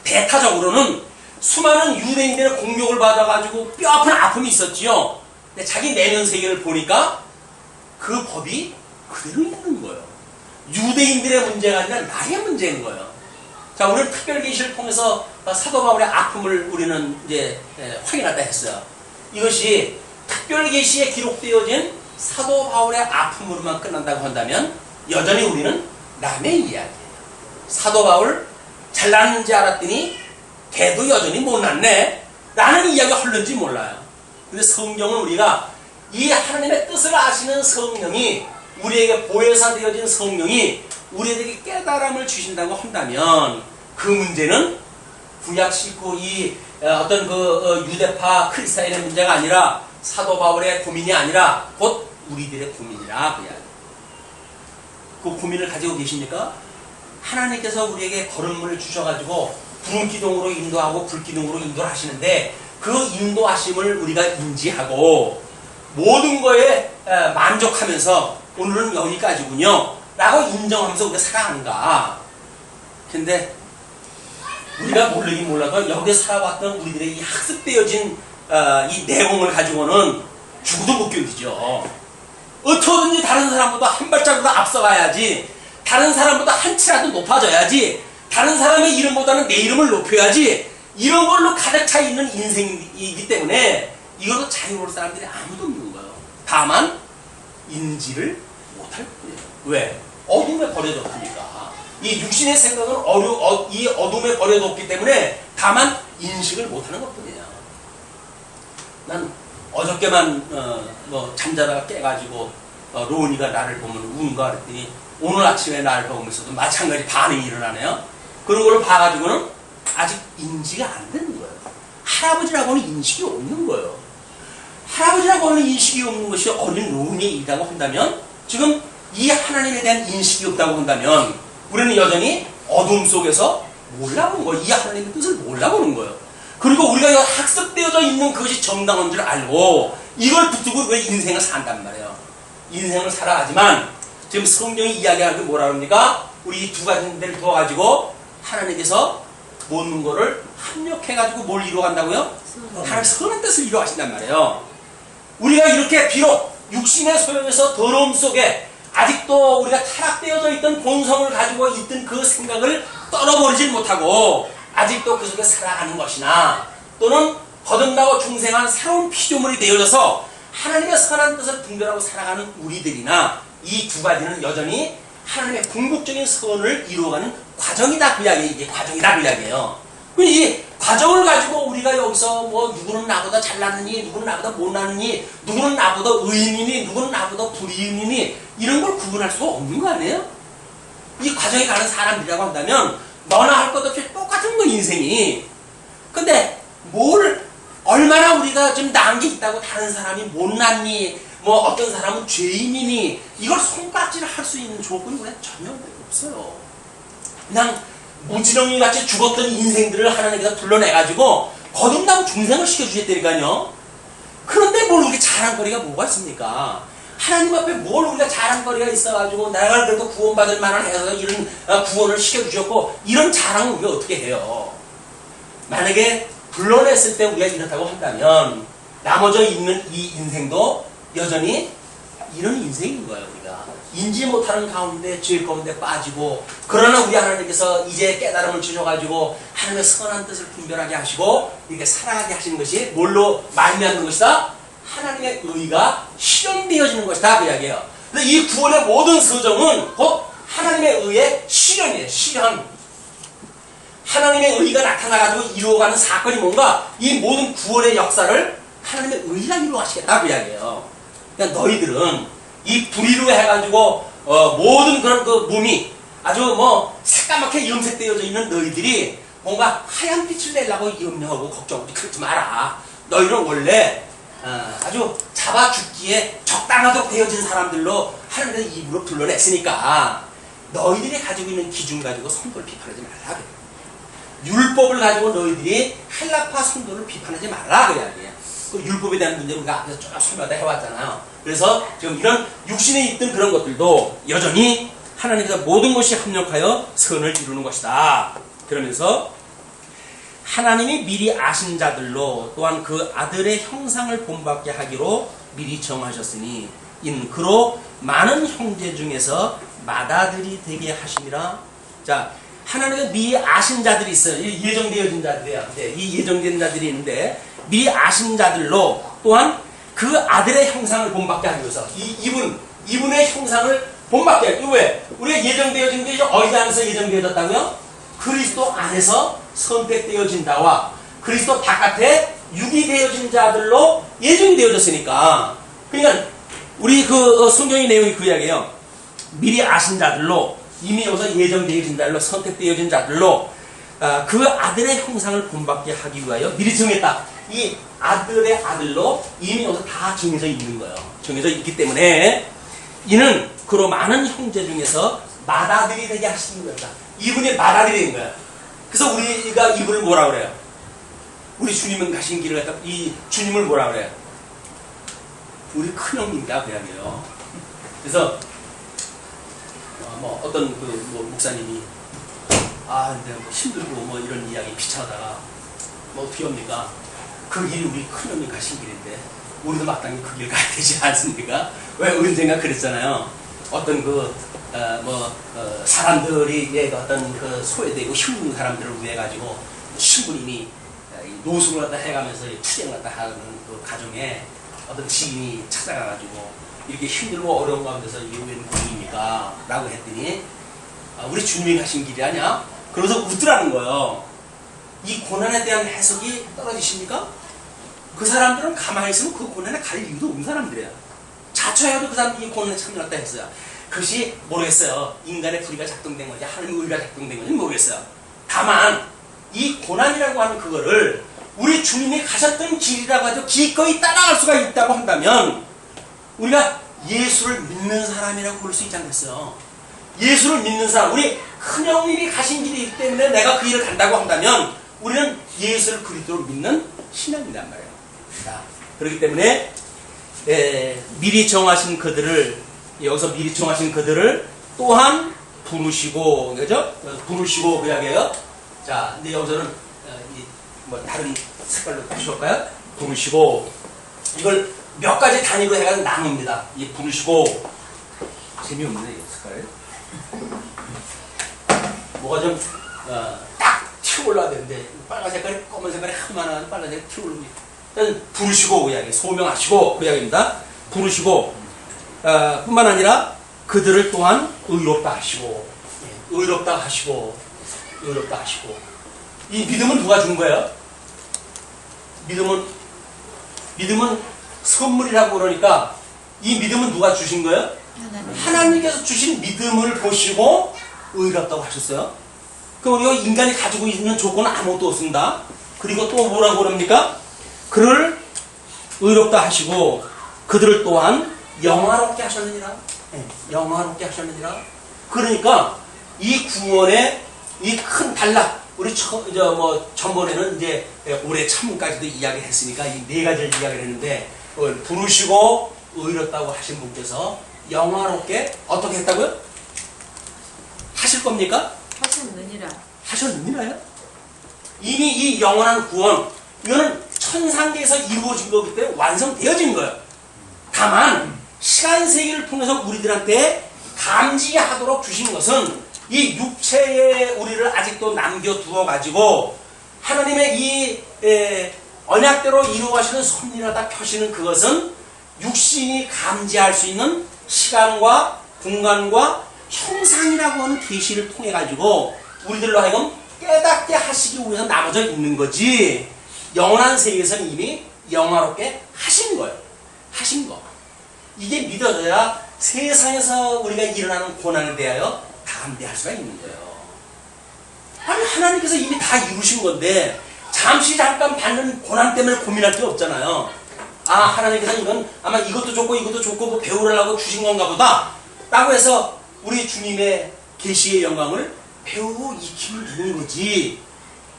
대타적으로는 수많은 유대인들의 공격을 받아가지고 뼈아픈 아픔이 있었지요. 근데 자기 내면 세계를 보니까 그 법이 그대로 있는 거예요. 유대인들의 문제가 아니라 나의 문제인 거예요. 자, 오늘 특별계시를 통해서 사도 바울의 아픔을 우리는 이제 확인하다 했어요. 이것이 특별계시에 기록되어진 사도 바울의 아픔으로만 끝난다고 한다면 여전히 우리는 남의 이야기예요. 사도 바울 잘났는지 알았더니 걔도 여전히 못났네 라는 이야기가 흘른지 몰라요. 근데 성경은 우리가 이 하나님의 뜻을 아시는 성령이, 우리에게 보혜사 되어진 성령이 우리에게 깨달음을 주신다고 한다면 그 문제는 구약 식구 이 어떤 그 유대파 크리스타인의 문제가 아니라 사도 바울의 고민이 아니라 곧 우리들의 고민이라. 그 이야기. 그 고민을 가지고 계십니까? 하나님께서 우리에게 걸음문을 주셔가지고 구름기둥으로 인도하고 불기둥으로 인도를 하시는데 그 인도하심을 우리가 인지하고 모든 거에 만족하면서 오늘은 여기까지군요 라고 인정하면서 우리가 살아가는가. 근데 우리가 모르긴 몰라도 여기에 살아왔던 우리들의 이 학습되어진 이 내공을 가지고는 죽어도 못 견디죠. 어떻게든지 다른 사람보다 한 발짝이라도 앞서가야지, 다른 사람보다 한 치라도 높아져야지, 다른 사람의 이름보다는 내 이름을 높여야지, 이런 걸로 가득 차 있는 인생이기 때문에 이것도 자유로울 사람들이 아무도 없는 거예요. 다만 인지를 못할 뿐이에요. 왜? 어둠에 버려졌으니까. 이 육신의 생각은 이 어둠에 버려졌기 때문에 다만 인식을 못하는 것뿐이에요. 난 어저께만 잠자다가 깨가지고 로운이가 나를 보면 운가 그랬더니 오늘 아침에 나를 보면서도 마찬가지 반응이 일어나네요. 그런 걸 봐가지고는 아직 인지가 안 되는 거예요. 할아버지라고는 인식이 없는 거예요. 할아버지라고 하는 인식이 없는 것이 어린 로운이라고 한다면, 지금 이 하나님에 대한 인식이 없다고 한다면 우리는 여전히 어둠 속에서 몰라보는 거예요. 이 하나님의 뜻을 몰라보는 거예요. 그리고 우리가 학습되어져 있는 그것이 정당한 줄 알고 이걸 붙들고 왜 인생을 산단 말이에요. 인생을 살아가지만 지금 성경이 이야기하는 게 뭐라 그럽니까? 우리 두 가지를 두어가지고 하나님께서 모든 거를 합력해가지고 뭘 이루어간다고요? 하나님의 선한 뜻을 이루어가신단 말이에요. 우리가 이렇게 비록 육신의 소용에서 더러움 속에 아직도 우리가 타락되어져 있던 본성을 가지고 있던 그 생각을 떨어버리질 못하고 아직도 그 속에 살아가는 것이나, 또는 거듭나고 중생한 새로운 피조물이 되어져서 하나님의 선한 뜻을 분별하고 살아가는 우리들이나, 이 두 가지는 여전히 하나님의 궁극적인 선을 이루어가는 과정이다. 그 이야기, 이게 과정이다. 그 이야기예요. 이 과정을 가지고 우리가 여기서 뭐 누구는 나보다 잘났느니, 누구는 나보다 못났느니, 누구는 나보다 의인이니, 누구는 나보다 불의인이니, 이런 걸 구분할 수가 없는 거 아니에요? 이 과정에 가는 사람들이라고 한다면 너나 할 것 없이 똑같은 거, 인생이. 근데 얼마나 우리가 좀 나은 게 있다고 다른 사람이 못났니, 뭐 어떤 사람은 죄인이니, 이걸 손가락질을 할 수 있는 조건이 우리가 전혀 없어요. 그냥 무지렁이 같이 죽었던 인생들을 하나님께서 불러내가지고 거듭나고 중생을 시켜주셨다니까요. 그런데 뭘 우리 자랑거리가 뭐가 있습니까? 하나님 앞에 뭘 우리가 자랑거리가 있어가지고 내가 그래도 구원받을 만한 해서 이런 구원을 시켜주셨고 이런 자랑을 우리가 어떻게 해요? 만약에 불러냈을 때 우리가 이렇다고 한다면 나머지 있는 이 인생도 여전히 이런 인생인 거예요. 우리가 인지 못하는 가운데 죄 가운데 빠지고 그러나 우리 하나님께서 이제 깨달음을 주셔가지고 하나님의 선한 뜻을 분별하게 하시고 이렇게 살아가게 하시는 것이 뭘로 말미암는 것이다? 하나님의 의가 실현되어지는 것이다 그 이야기예요. 근데 이 구원의 모든 서정은 곧 하나님의 의의 실현이에요. 실현. 하나님의 의가 나타나가지고 이루어가는 사건이 뭔가 이 모든 구원의 역사를 하나님의 의가 이루어가시겠다 그 이야기예요. 그러니까 너희들은 이 불의로 해가지고 모든 그런 그 몸이 아주 뭐 새까맣게 염색되어져 있는 너희들이 뭔가 하얀 빛을 내려고 염려하고 걱정하고 그러지 마라. 너희는 원래 아주 잡아 죽기에 적당하도록 되어진 사람들로 하나님의 입으로 불러냈으니까 너희들이 가지고 있는 기준 가지고 성도를 비판하지 말라 그래요. 율법을 가지고 너희들이 헬라파 성도를 비판하지 말라 그 이야기예요. 그 율법에 대한 문제를 우리가 앞에서 쭉 설명하다 해왔잖아요. 그래서 지금 이런 육신에 있던 그런 것들도 여전히 하나님께서 모든 것이 합력하여 선을 이루는 것이다. 그러면서 하나님이 미리 아신 자들로 또한 그 아들의 형상을 본받게 하기로 미리 정하셨으니 이는 그로 많은 형제 중에서 맏아들이 되게 하심이라. 자, 하나님의 미리 아신 자들이 있어요. 예정되어진 자들이에요. 이 예정된 자들이 있는데 미리 아신 자들로 또한 그 아들의 형상을 본받게 하기 위해서 이분의 형상을 본받게 하기 위해서 왜? 우리가 예정되어진 게 어디 안에서 예정되어졌다고요? 그리스도 안에서 선택되어진다와 그리스도 바깥에 육이 되어진 자들로 예정이 되어졌으니까 그러니까 우리 그 성경의 내용이 그 이야기예요. 미리 아신 자들로 이미 여기서 예정되어진 자들로 선택되어진 자들로 그 아들의 형상을 본받게 하기 위하여 미리 정했다. 이 아들의 아들로 이미 여기서 다 정해져 있는 거예요. 정해져 있기 때문에 이는 그로 많은 형제 중에서 맏아들이 되게 하시는 거다. 이분이 맏아들이 된 거야. 그래서 우리가 이분을 뭐라 그래요? 우리 주님은 가신 길을 갖다 이 주님을 뭐라 그래요? 우리 큰형님이다 그 이야기예요. 그래서 뭐 어떤 뭐 목사님이 근데 뭐 힘들고 뭐 이런 이야기 비참하다가 뭐 어떻게 합니까? 그 길이 우리 큰형님 가신 길인데 우리도 마땅히 그 길 가야 되지 않습니까? 왜 언젠가 그랬잖아요. 어떤 사람들이 어떤 그 소외되고 힘든 사람들을 위해 가지고 신부님이 노숙을 갖다 해가면서 투쟁을 갖다 하는 그 가정에 어떤 지인이 찾아가가지고 이렇게 힘들고 어려운 가운데서 이게 웬 길입니까? 라고 했더니 우리 주님이 가신 길이 아니야? 그러면서 웃더라는 거예요. 이 고난에 대한 해석이 떨어지십니까? 그 사람들은 가만히 있으면 그 고난에 갈 이유도 없는 사람들이야. 자초해도 그 사람이 이 고난에 참여했다 했어요. 그것이 모르겠어요. 인간의 불의가 작동된 건지 하나님의 의가 작동된 건지 모르겠어요. 다만 이 고난이라고 하는 그거를 우리 주님이 가셨던 길이라고 하죠. 기꺼이 따라갈 수가 있다고 한다면 우리가 예수를 믿는 사람이라고 볼 수 있지 않겠어요. 예수를 믿는 사람, 우리 큰형님이 가신 길이기 때문에 내가 그 길을 간다고 한다면 우리는 예수를 그리스도로 믿는 신앙이란 말이에요. 자, 그렇기 때문에 미리 정하신 그들을 여기서 미리 정하신 그들을 또한 부르시고, 그죠? 부르시고 그 이야기예요. 자, 근데 여기서는 뭐 다른 색깔로 보실까요? 부르시고 이걸 몇 가지 단위로 해가지고 나눕니다. 이 부르시고 재미없네 이 색깔. 뭐가 좀 딱 튀어올라야 되는데 빨간 색깔이 검은 색깔이 하도 많아서 빨간 색깔이 튀어올라요. 일단 부르시고 그 이야기, 소명하시고 그 이야기입니다. 부르시고 뿐만 아니라 그들을 또한 의롭다 하시고, 의롭다 하시고, 의롭다 하시고. 이 믿음은 누가 준 거예요? 믿음은 선물이라고 그러니까 이 믿음은 누가 주신 거예요? 하나님께서 주신 믿음을 보시고 의롭다고 하셨어요. 그럼 우리가 인간이 가지고 있는 조건은 아무것도 없습니다. 그리고 또 뭐라고 그럽니까? 그를 의롭다 하시고 그들을 또한 영화롭게 하셨느니라. 영화롭게 하셨느니라. 그러니까 이 구원의 이 큰 단락, 우리 전번에는 이제 올해 참문까지도 이야기했으니까 이 네 가지를 이야기를 했는데 부르시고 의롭다고 하신 분께서 영화롭게 어떻게 했다고요? 하실 겁니까? 하셨느니라. 하셨느니라요? 이미 이 영원한 구원, 이거는 천상계에서 이루어진 거기 때문에 완성되어진 거예요. 다만 시간 세계를 통해서 우리들한테 감지하도록 주신 것은 이 육체의 우리를 아직도 남겨두어 가지고 하나님의 이 언약대로 이루어가시는 섭리하다 펴시는 그것은 육신이 감지할 수 있는 시간과 공간과 형상이라고 하는 계시를 통해 가지고 우리들로 하여금 깨닫게 하시기 위해서 나눠져 있는 거지. 영원한 세계에서는 이미 영화롭게 하신 거예요. 하신 거. 이게 믿어져야 세상에서 우리가 일어나는 고난에 대하여 담대할 수가 있는 거예요. 아니 하나님께서 이미 다 이루신 건데 잠시 잠깐 받는 고난 때문에 고민할 게 없잖아요. 아 하나님께서 이건 아마 이것도 좋고 뭐 배우려고 주신 건가 보다 라고 해서 우리 주님의 계시의 영광을 배우고 익히면 되는 거지.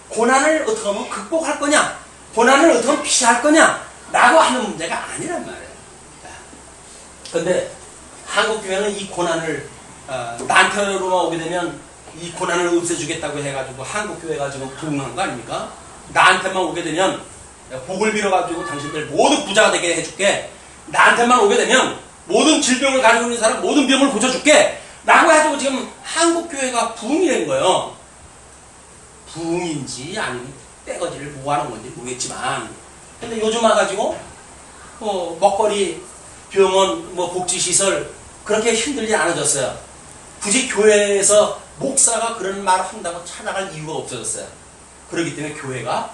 고난을 어떻게 하면 극복할 거냐, 고난을 어떻게 하면 피할 거냐 라고 하는 문제가 아니란 말이에요. 그런데 한국교회는 이 고난을 나한테로만 오게 되면 이 고난을 없애주겠다고 해가지고 한국교회가 지금 부흥한 거 아닙니까? 나한테만 오게 되면 복을 빌어가지고 당신들 모두 부자가 되게 해줄게. 나한테만 오게 되면 모든 질병을 가지고 있는 사람 모든 병을 고쳐줄게 라고 해가지고 지금 한국교회가 부흥이 된 거예요. 부흥인지 아니면 떼거지를 뭐하는 건지 모르겠지만 근데 요즘 와가지고 먹거리, 병원, 복지시설 그렇게 힘들지 않아졌어요. 굳이 교회에서 목사가 그런 말을 한다고 찾아갈 이유가 없어졌어요. 그렇기 때문에 교회가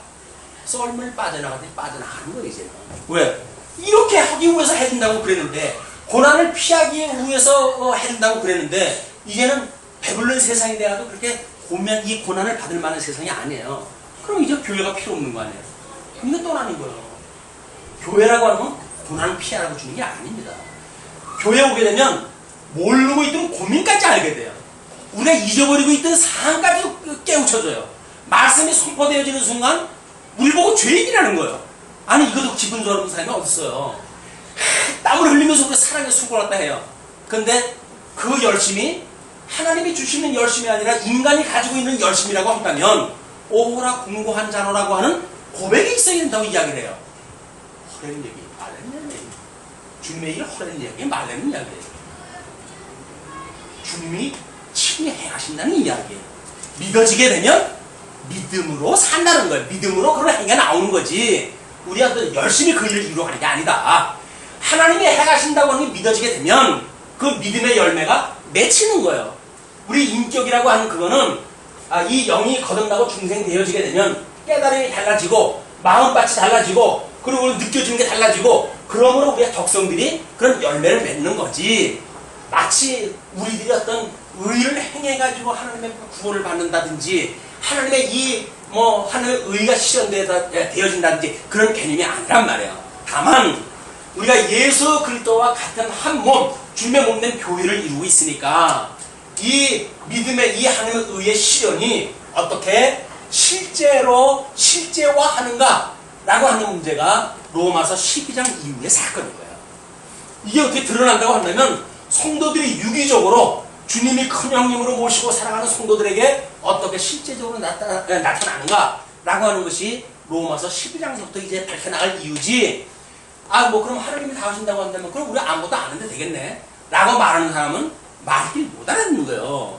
썰물 빠져나가는 거예요. 이제는. 왜? 이렇게 하기 위해서 해준다고 그랬는데 고난을 피하기 위해서 해준다고 그랬는데 이제는 배불른 세상에 대해서도 그렇게 이 고난을 받을 만한 세상이 아니에요. 그럼 이제 교회가 필요 없는 거 아니에요. 이거 떠나는 거예요. 교회라고 하면 고난을 피하라고 주는 게 아닙니다. 교회 오게 되면 모르고 있던 고민까지 알게 돼요. 우리가 잊어버리고 있던 사항까지 깨우쳐져요. 말씀이 선포되어지는 순간 우리 보고 죄인이라는 거예요. 아니 이것도 기분 좋은 사람이 어딨어요. 땀을 흘리면서 우리 사랑에 수고했다 해요. 근데 그 열심이 하나님이 주시는 열심이 아니라 인간이 가지고 있는 열심이라고 한다면 오호라 공고한 자노라고 하는 고백이 있어야 된다고 이야기를 해요. 허례는 얘기, 말레는 얘기. 주님의 일을 허례는 얘기, 말레는 이야기예요. 주님이 친히 행하신다는 이야기예요. 믿어지게 되면 믿음으로 산다는 거예요. 믿음으로 그런 행위가 나오는 거지. 우리가 또 열심히 그 일을 이루어가는 게 아니다. 하나님이 행하신다고 하는 게 믿어지게 되면 그 믿음의 열매가 맺히는 거예요. 우리 인격이라고 하는 그거는 이 영이 거듭나고 중생되어지게 되면 깨달음이 달라지고 마음밭이 달라지고 그리고 느껴지는 게 달라지고 그러므로 우리의 덕성들이 그런 열매를 맺는 거지. 마치 우리들이 어떤 의를 행해가지고 하나님의 구원을 받는다든지 하나님의 하나님의 의가 실현되어진다든지 그런 개념이 아니란 말이에요. 다만 우리가 예수 그리스도와 같은 한 몸, 주님의 몸된 교회를 이루고 있으니까 이 믿음의 이 하나님의 의의 실현이 어떻게 실제화하는가 라고 하는 문제가 로마서 12장 이후의 사건인 거예요. 이게 어떻게 드러난다고 한다면 성도들이 유기적으로 주님이 큰 형님으로 모시고 살아가는 성도들에게 어떻게 실제적으로 나타나는가 라고 하는 것이 로마서 12장서부터 이제 밝혀나갈 이유지. 그럼 하나님이 다 하신다고 한다면 그럼 우리 아무것도 안 해도 되겠네 라고 말하는 사람은 말을 못 알아듣는 거예요.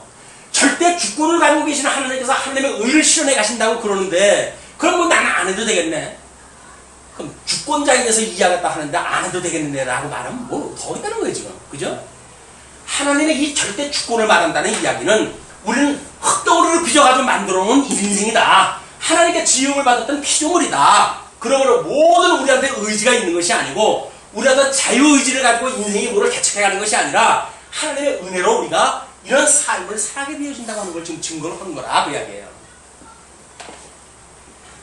절대 주권을 가지고 계시는 하나님께서 하나님의 의를 실현해 가신다고 그러는데 그럼 나는 안 해도 되겠네. 그럼 주권자에 대해서 이야기했다 하는데 안 해도 되겠네 라고 말하면 더 있다는 거예요 지금. 그죠? 하나님의 이 절대 주권을 말한다는 이야기는 우리는 흙덩어리를 빚어가지고 만들어 놓은 인생이다. 하나님께 지음을 받았던 피조물이다. 그러므로 모든 우리한테 의지가 있는 것이 아니고 우리한테 자유의지를 가지고 인생의 뭐를 개척해가는 것이 아니라 하나님의 은혜로 우리가 이런 삶을 살게 되어진다고 하는 걸 지금 증거를 하는 거라 그 이야기예요.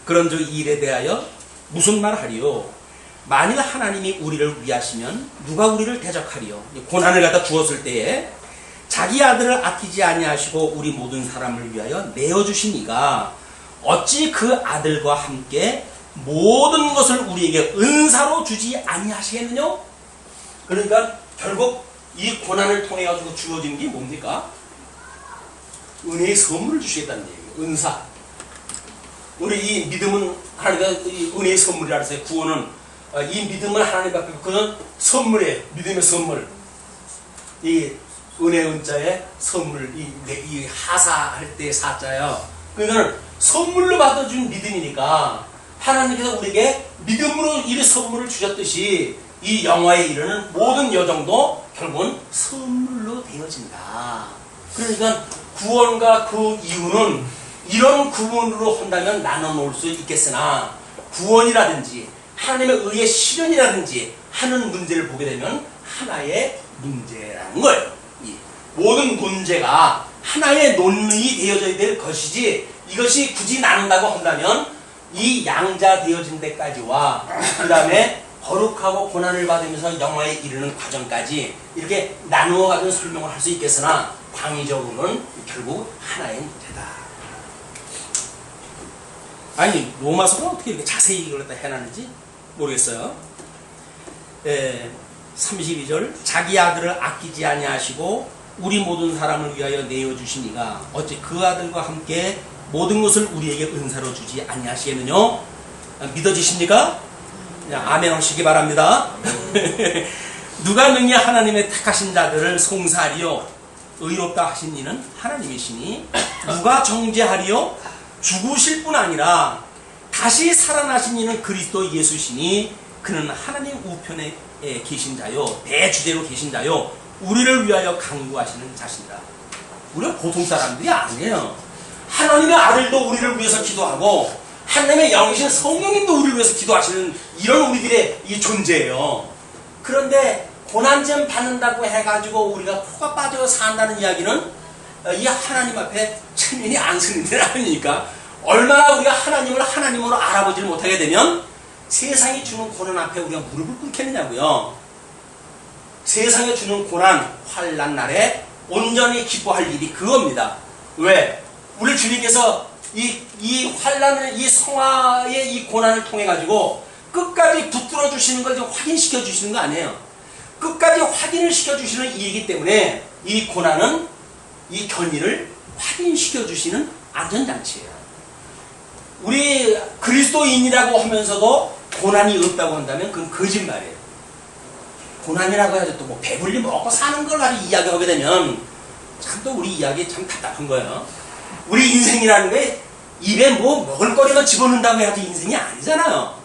그런 저 일에 대하여 무슨 말 하리요? 만일 하나님이 우리를 위하시면 누가 우리를 대적하리요? 고난을 갖다 주었을 때에 자기 아들을 아끼지 아니하시고 우리 모든 사람을 위하여 내어주신 이가 어찌 그 아들과 함께 모든 것을 우리에게 은사로 주지 아니하시겠느냐? 그러니까 결국 이 고난을 통해 가지고 주어진 게 뭡니까? 은혜의 선물을 주시겠다는 얘기예요. 은사. 우리 이 믿음은 하나님의 이 은혜의 선물이라 해서 구원은 이 믿음은 하나님 앞에 그는 선물이에요. 믿음의 선물. 이 은혜 은자의 선물, 이 하사할 때의 사자예요. 그러니까 선물로 받아준 믿음이니까 하나님께서 우리에게 믿음으로 이 선물을 주셨듯이 이 영화에 이르는 모든 여정도 결국은 선물로 되어진다. 그러니까 구원과 그 이유는 이런 구원으로 한다면 나눠 놓을 수 있겠으나 구원이라든지 하나님의 의의 실현이라든지 하는 문제를 보게 되면 하나의 문제라는 거예요. 이 모든 문제가 하나의 논문이 되어져야 될 것이지 이것이 굳이 나눈다고 한다면 이 양자 되어진 데까지와 그 다음에 거룩하고 고난을 받으면서 영화에 이르는 과정까지 이렇게 나누어 가지고 설명을 할 수 있겠으나 광의적으로는 결국 하나의 문제다. 아니 로마서가 어떻게 이렇게 자세히 이걸 갖다 해놨는지 모르겠어요. 32절 자기 아들을 아끼지 아니하시고 우리 모든 사람을 위하여 내어주시니가 어찌 그 아들과 함께 모든 것을 우리에게 은사로 주지 아니하시겠느냐? 믿어지십니까? 아멘 하시기 바랍니다. 누가 능히 하나님의 택하신 자들을 송사하리요 의롭다 하신 이는 하나님이시니 누가 정죄하리요 죽으실 뿐 아니라 다시 살아나신 이는 그리스도 예수시니 그는 하나님 우편에 계신 자요 대주제로 계신 자요 우리를 위하여 강구하시는 자신이라. 우리가 보통 사람들이 아니에요. 하나님의 아들도 우리를 위해서 기도하고 하나님의 영이신 성령님도 우리를 위해서 기도하시는 이런 우리들의 이 존재예요. 그런데 고난점 받는다고 해가지고 우리가 포가 빠져 산다는 이야기는 이 하나님 앞에 체면이 안 서는 일 아니니까 얼마나 우리가 하나님을 하나님으로 알아보지를 못하게 되면 세상이 주는 고난 앞에 우리가 무릎을 꿇겠느냐고요. 세상에 주는 고난, 환난 날에 온전히 기뻐할 일이 그겁니다. 왜? 우리 주님께서 이 환난을, 이 성화의 이 고난을 통해 가지고 끝까지 붙들어 주시는 걸 확인시켜 주시는 거 아니에요. 끝까지 확인을 시켜 주시는 일이기 때문에 이 고난은 이 견인을 확인시켜 주시는 안전장치예요. 우리 그리스도인이라고 하면서도 고난이 없다고 한다면 그건 거짓말이에요. 고난이라고 해도 또 뭐 배불리 먹고 사는 걸 가지고 이야기하게 되면 참 또 우리 이야기 참 답답한 거예요. 우리 인생이라는 게 입에 뭐 먹을거리만 집어넣는다고 해야지 인생이 아니잖아요.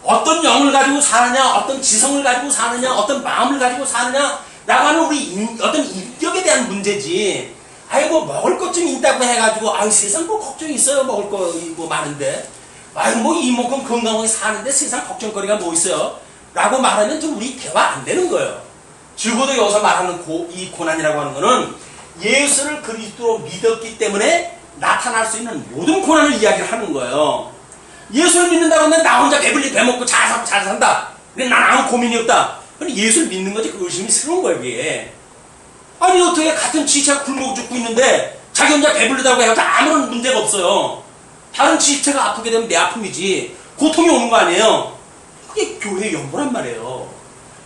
어떤 영을 가지고 사느냐, 어떤 지성을 가지고 사느냐, 어떤 마음을 가지고 사느냐 라고 하는 우리 어떤 인격에 대한 문제지. 아이 뭐 먹을 것 좀 있다고 해가지고 아이 세상 뭐 걱정이 있어요. 먹을 거 뭐 많은데 아이 뭐 이만큼 건강하게 사는데 세상 걱정거리가 뭐 있어요 라고 말하면 좀 우리 대화 안 되는 거예요. 적어도 여기서 말하는 이 고난이라고 하는 거는 예수를 그리스도로 믿었기 때문에 나타날 수 있는 모든 고난을 이야기를 하는 거예요. 예수를 믿는다고 하면 나 혼자 배불리 배먹고 잘 산다. 근데 난 아무 고민이 없다. 그럼 예수를 믿는 거지 그 의심스러운 거예요 그게. 아니 어떻게 같은 지체가 굶어 죽고 있는데 자기 혼자 배불리다고 해가지고 아무런 문제가 없어요. 다른 지체가 아프게 되면 내 아픔이지 고통이 오는 거 아니에요. 그게 교회의 연보란 말이에요.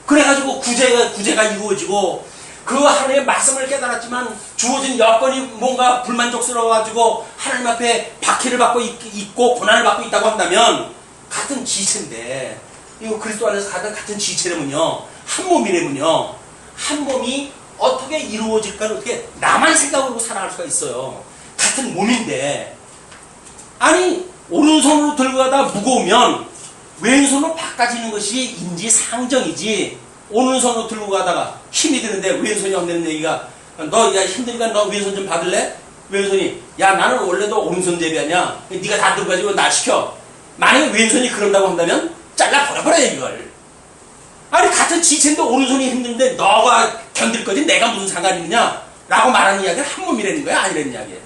그래가지고 구제가 이루어지고 그 하나님의 말씀을 깨달았지만 주어진 여건이 뭔가 불만족스러워가지고 하나님 앞에 박해를 받고 있고 고난을 받고 있다고 한다면 같은 지체인데 이거 그리스도 안에서 같은 지체라면요 한 몸이라면요 한 몸이 어떻게 이루어질까를 어떻게 나만 생각하고 살아갈 수가 있어요. 같은 몸인데 아니 오른손으로 들고 가다 무거우면 왼손으로 바꿔지는 것이 인지상정이지 오른손으로 들고 가다가 힘이 드는데 왼손이 없는 얘기가 너 야 힘드니까 너 왼손 좀 받을래? 왼손이 야 나는 원래도 오른손 제비하냐 네가 다 들고 가지고 날 시켜. 만약에 왼손이 그런다고 한다면 잘라 버려버려 이걸. 아니 같은 지체인데 오른손이 힘든데 너가 견딜 거지 내가 무슨 상관이 있느냐 라고 말하는 이야기는 한 몸이라는 거야 아니라는 이야기야?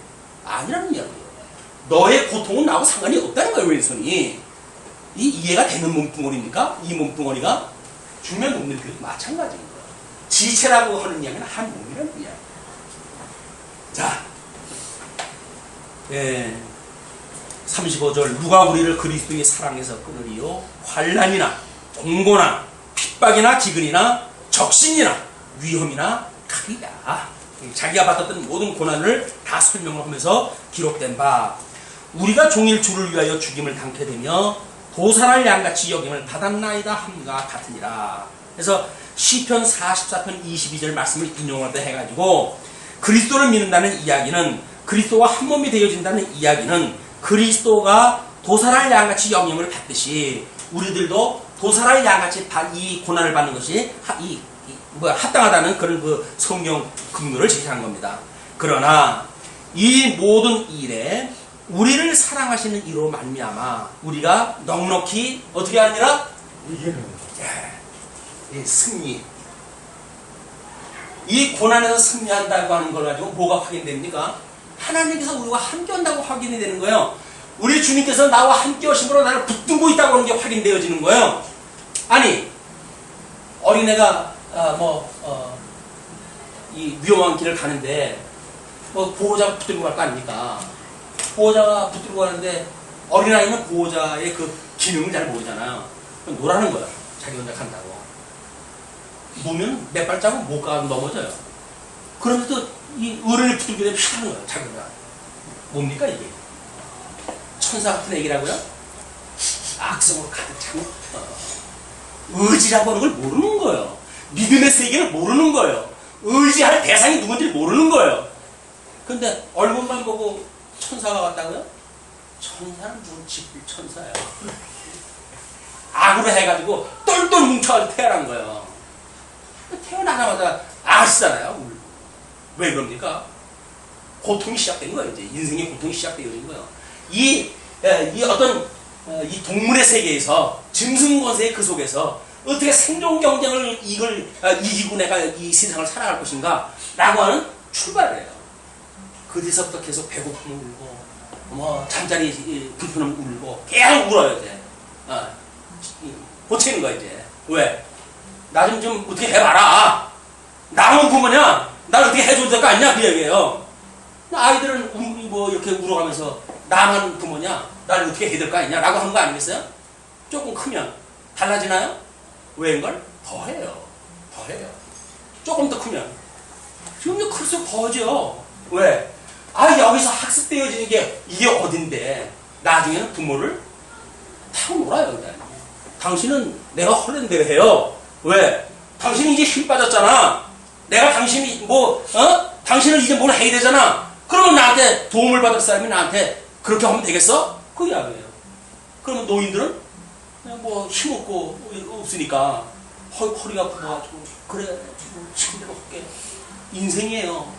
아니라는 이야기예요. 너의 고통은 나하고 상관이 없다는 거예요. 왼손이 이 이해가 되는 몸뚱어리입니까? 이 몸뚱어리가 중요한 놈들도 마찬가지인 거예요. 지체라고 하는 이야기는 한 몸이라는 이야기. 자, 35절 누가 우리를 그리스도의 사랑에서 끊으리요? 환난이나 공고나 핍박이나 기근이나 적신이나 위험이나 칼이다. 자기가 받았던 모든 고난을 다 설명을 하면서 기록된 바, 우리가 종일 주를 위하여 죽임을 당케 되며 도살할 양같이 여김을 받았나이다 함과 같으니라. 그래서 시편 44편 22절 말씀을 인용하다 해가지고, 그리스도를 믿는다는 이야기는, 그리스도와 한 몸이 되어진다는 이야기는 그리스도가 도살할 양같이 영임을 받듯이 우리들도 도살할 양같이 이 고난을 받는 것이 합당하다는 그런 그 성경 근거를 제시한 겁니다. 그러나 이 모든 일에 우리를 사랑하시는 이로 말미암아 우리가 넉넉히 어떻게 하느니라? 승리. 이 고난에서 승리한다고 하는 걸 가지고 뭐가 확인됩니까? 하나님께서 우리와 함께 한다고 확인이 되는 거예요. 우리 주님께서 나와 함께 하심으로 나를 붙들고 있다고 하는 게 확인되어지는 거예요. 아니, 어린애가 이 위험한 길을 가는데 보호자가 붙들고 갈 거 아닙니까? 보호자가 붙들고 가는데 어린아이는 보호자의 그 기능을 잘 모르잖아요. 노라는 거야. 자기 혼자 간다고. 보면 몇 발자국 못 가고 넘어져요. 그런데도 이 어른이 붙들게 되면 피하는 거야. 자기가. 뭡니까 이게? 천사 같은 애기라고요? 악성으로 가득 찬 의지라고 하는 걸 모르는 거예요. 믿음의 세계를 모르는 거예요. 의지할 대상이 누군지 모르는 거예요. 근데 얼굴만 보고 천사가 왔다고요? 천사는 눈치 볼 천사예요. 악으로 해가지고 똘똘 뭉쳐가지고 태어난 거예요. 태어나자마자 아시잖아요. 왜 그럽니까? 고통이 시작된 거예요. 이제 인생의 고통이 시작되어진 거예요. 이 어떤 동물의 세계에서 짐승권세의 그 속에서 어떻게 생존 경쟁을 이기고 내가 이 세상을 살아갈 것인가 라고 하는 출발이에요. 그 뒤서부터 계속 배고픔을 울고 잠자리 불편함을 울고 계속 울어요. 이제 고치는 거야. 이제 왜? 나 좀 어떻게 해봐라. 나만 부모냐? 날 어떻게 해줘야 될 거 아니냐? 그 얘기예요. 아이들은 이렇게 울어가면서 나만 부모냐? 날 어떻게 해야 될 거 아니냐? 라고 하는 거 아니겠어요? 조금 크면 달라지나요? 왜인걸? 더 해요. 조금 더 크면. 지금도 클수록 더죠. 왜? 여기서 학습되어지는 게 이게 어딘데? 나중에는 부모를 타고 놀아요. 그냥. 당신은 내가 허는 대로 해요. 왜? 당신이 이제 힘 빠졌잖아. 내가 당신이 당신은 이제 뭘 해야 되잖아. 그러면 나한테 도움을 받을 사람이 나한테 그렇게 하면 되겠어? 그게 아니에요. 그러면 노인들은 힘없고 없으니까 허리가 부어가지고 그래 침대로 할게. 인생이에요.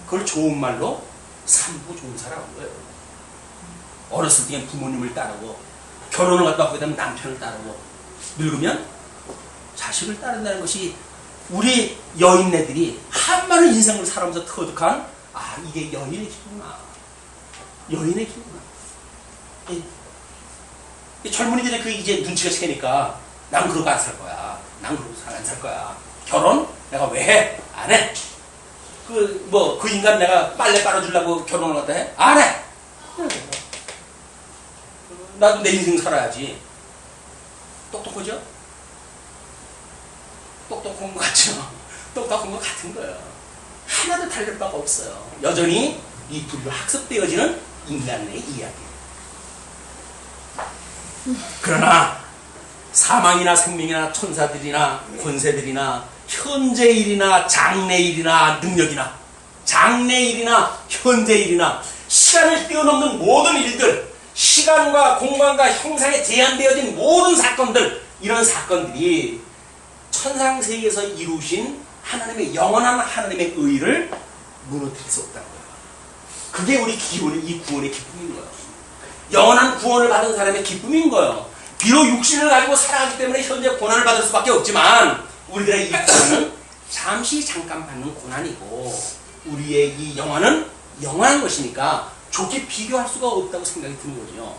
그걸 좋은 말로 삼부 좋은 사람인 거예요. 어렸을 때 부모님을 따르고 결혼을 갖다 하게 되면 남편을 따르고 늙으면 자식을 따른다는 것이 우리 여인네들이 한 많은 인생을 살아오면서 터득한 이게 여인의 길이구나. 여인의 길이구나. 이 젊은이들이 이제 눈치가 채니까 난 그러고 안 살 거야. 난 그러고 안 살 거야. 결혼 내가 왜 해? 안 해. 그 인간 내가 빨래 빨아주려고 결혼을 갖다 해? 안 해. 나도 내 인생 살아야지. 똑똑하죠? 똑똑한 것 같죠? 똑똑한 것 같은 거예요. 하나도 달릴 바가 없어요. 여전히 이 불로 학습되어지는 인간의 이야기. 그러나 사망이나 생명이나 천사들이나 권세들이나 현재일이나 장래일이나 능력이나 장래일이나 현재일이나 시간을 뛰어넘는 모든 일들, 시간과 공간과 형상에 제한되어진 모든 사건들, 이런 사건들이 천상세계에서 이루신 하나님의 영원한 하나님의 의를 무너뜨릴 수 없다는 거예요. 그게 우리 이 구원의 기쁨인 거예요. 영원한 구원을 받은 사람의 기쁨인 거예요. 비록 육신을 가지고 살아가기 때문에 현재 고난을 받을 수밖에 없지만 우리들의 이 고난은 잠시 잠깐 받는 고난이고 우리의 이 영혼은 영원한 것이니까 좋게 비교할 수가 없다고 생각이 드는 거죠.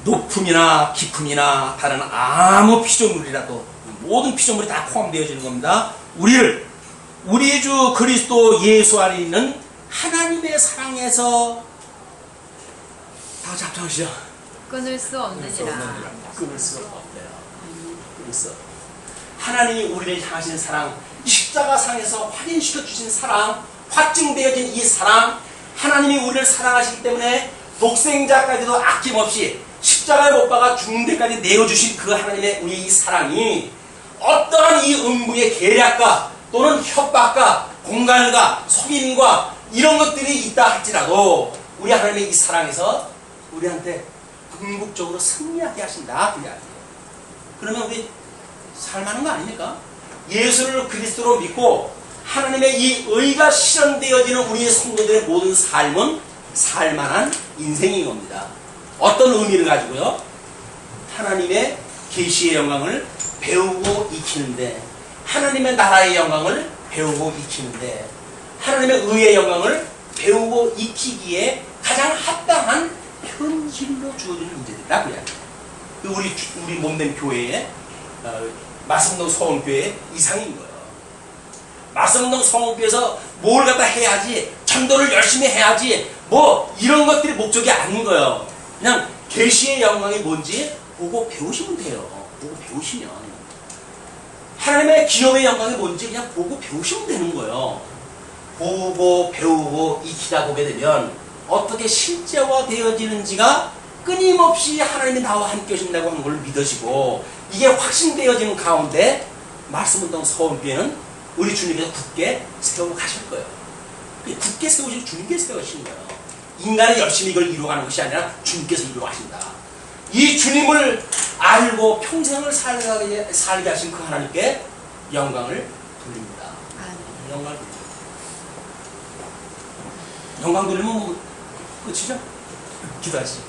높음이나 깊음이나 다른 아무 피조물이라도 모든 피조물이 다 포함되어지는 겁니다. 우리 주 그리스도 예수 안에 있는 하나님의 사랑에서 다 잡혀오시죠. 끊을 수 없느니라. 끊을 수 없대요. 있어. 하나님이 우리를 향하신 사랑, 십자가상에서 확인시켜 주신 사랑, 확증되어진 이 사랑, 하나님이 우리를 사랑하시기 때문에 독생자까지도 아낌없이 십자가에 못 박아 죽는 데까지 내어주신 그 하나님의 우리 이 사랑이 어떠한 이 음부의 계략과 또는 협박과 공갈과 속임과 이런 것들이 있다 할지라도 우리 하나님의 이 사랑에서 우리한테 궁극적으로 승리하게 하신다. 그러면 우리 살만한 거 아닙니까? 예수를 그리스도로 믿고 하나님의 이 의가 실현되어지는 우리의 성도들의 모든 삶은 살만한 인생인 겁니다. 어떤 의미를 가지고요? 하나님의 계시의 영광을 배우고 익히는데, 하나님의 나라의 영광을 배우고 익히는데, 하나님의 의의 영광을 배우고 익히기에 가장 합당한 현실로 주어지는 문제들이라고 해야 돼요. 우리 몸된 교회의 말씀동 서원교회의 이상인 거예요. 말씀동 서원교회에서 뭘 갖다 해야지, 전도를 열심히 해야지, 뭐 이런 것들이 목적이 아닌 거예요. 그냥 계시의 영광이 뭔지 보고 배우시면 돼요. 보고 배우시면 하나님의 기업의 영광이 뭔지 그냥 보고 배우시면 되는 거예요. 보고 배우고 익히다 보게 되면 어떻게 실제화되어지는지가 끊임없이 하나님이 나와 함께 하신다고 하는 걸 믿으시고, 이게 확신되어지는 가운데 말씀운동 서원교회는 우리 주님께서 굳게 세우고 가실 거예요. 굳게 세우시고 주님께서 세우시는 거예요. 인간이 열심히 이걸 이루어가는 것이 아니라 주님께서 이루어가신다. 이 주님을 알고 평생을 살게 하신 그 하나님께 영광을 돌립니다. 영광을 돌립니다. 영광 돌리면 뭐 끝이죠? 기도하시죠.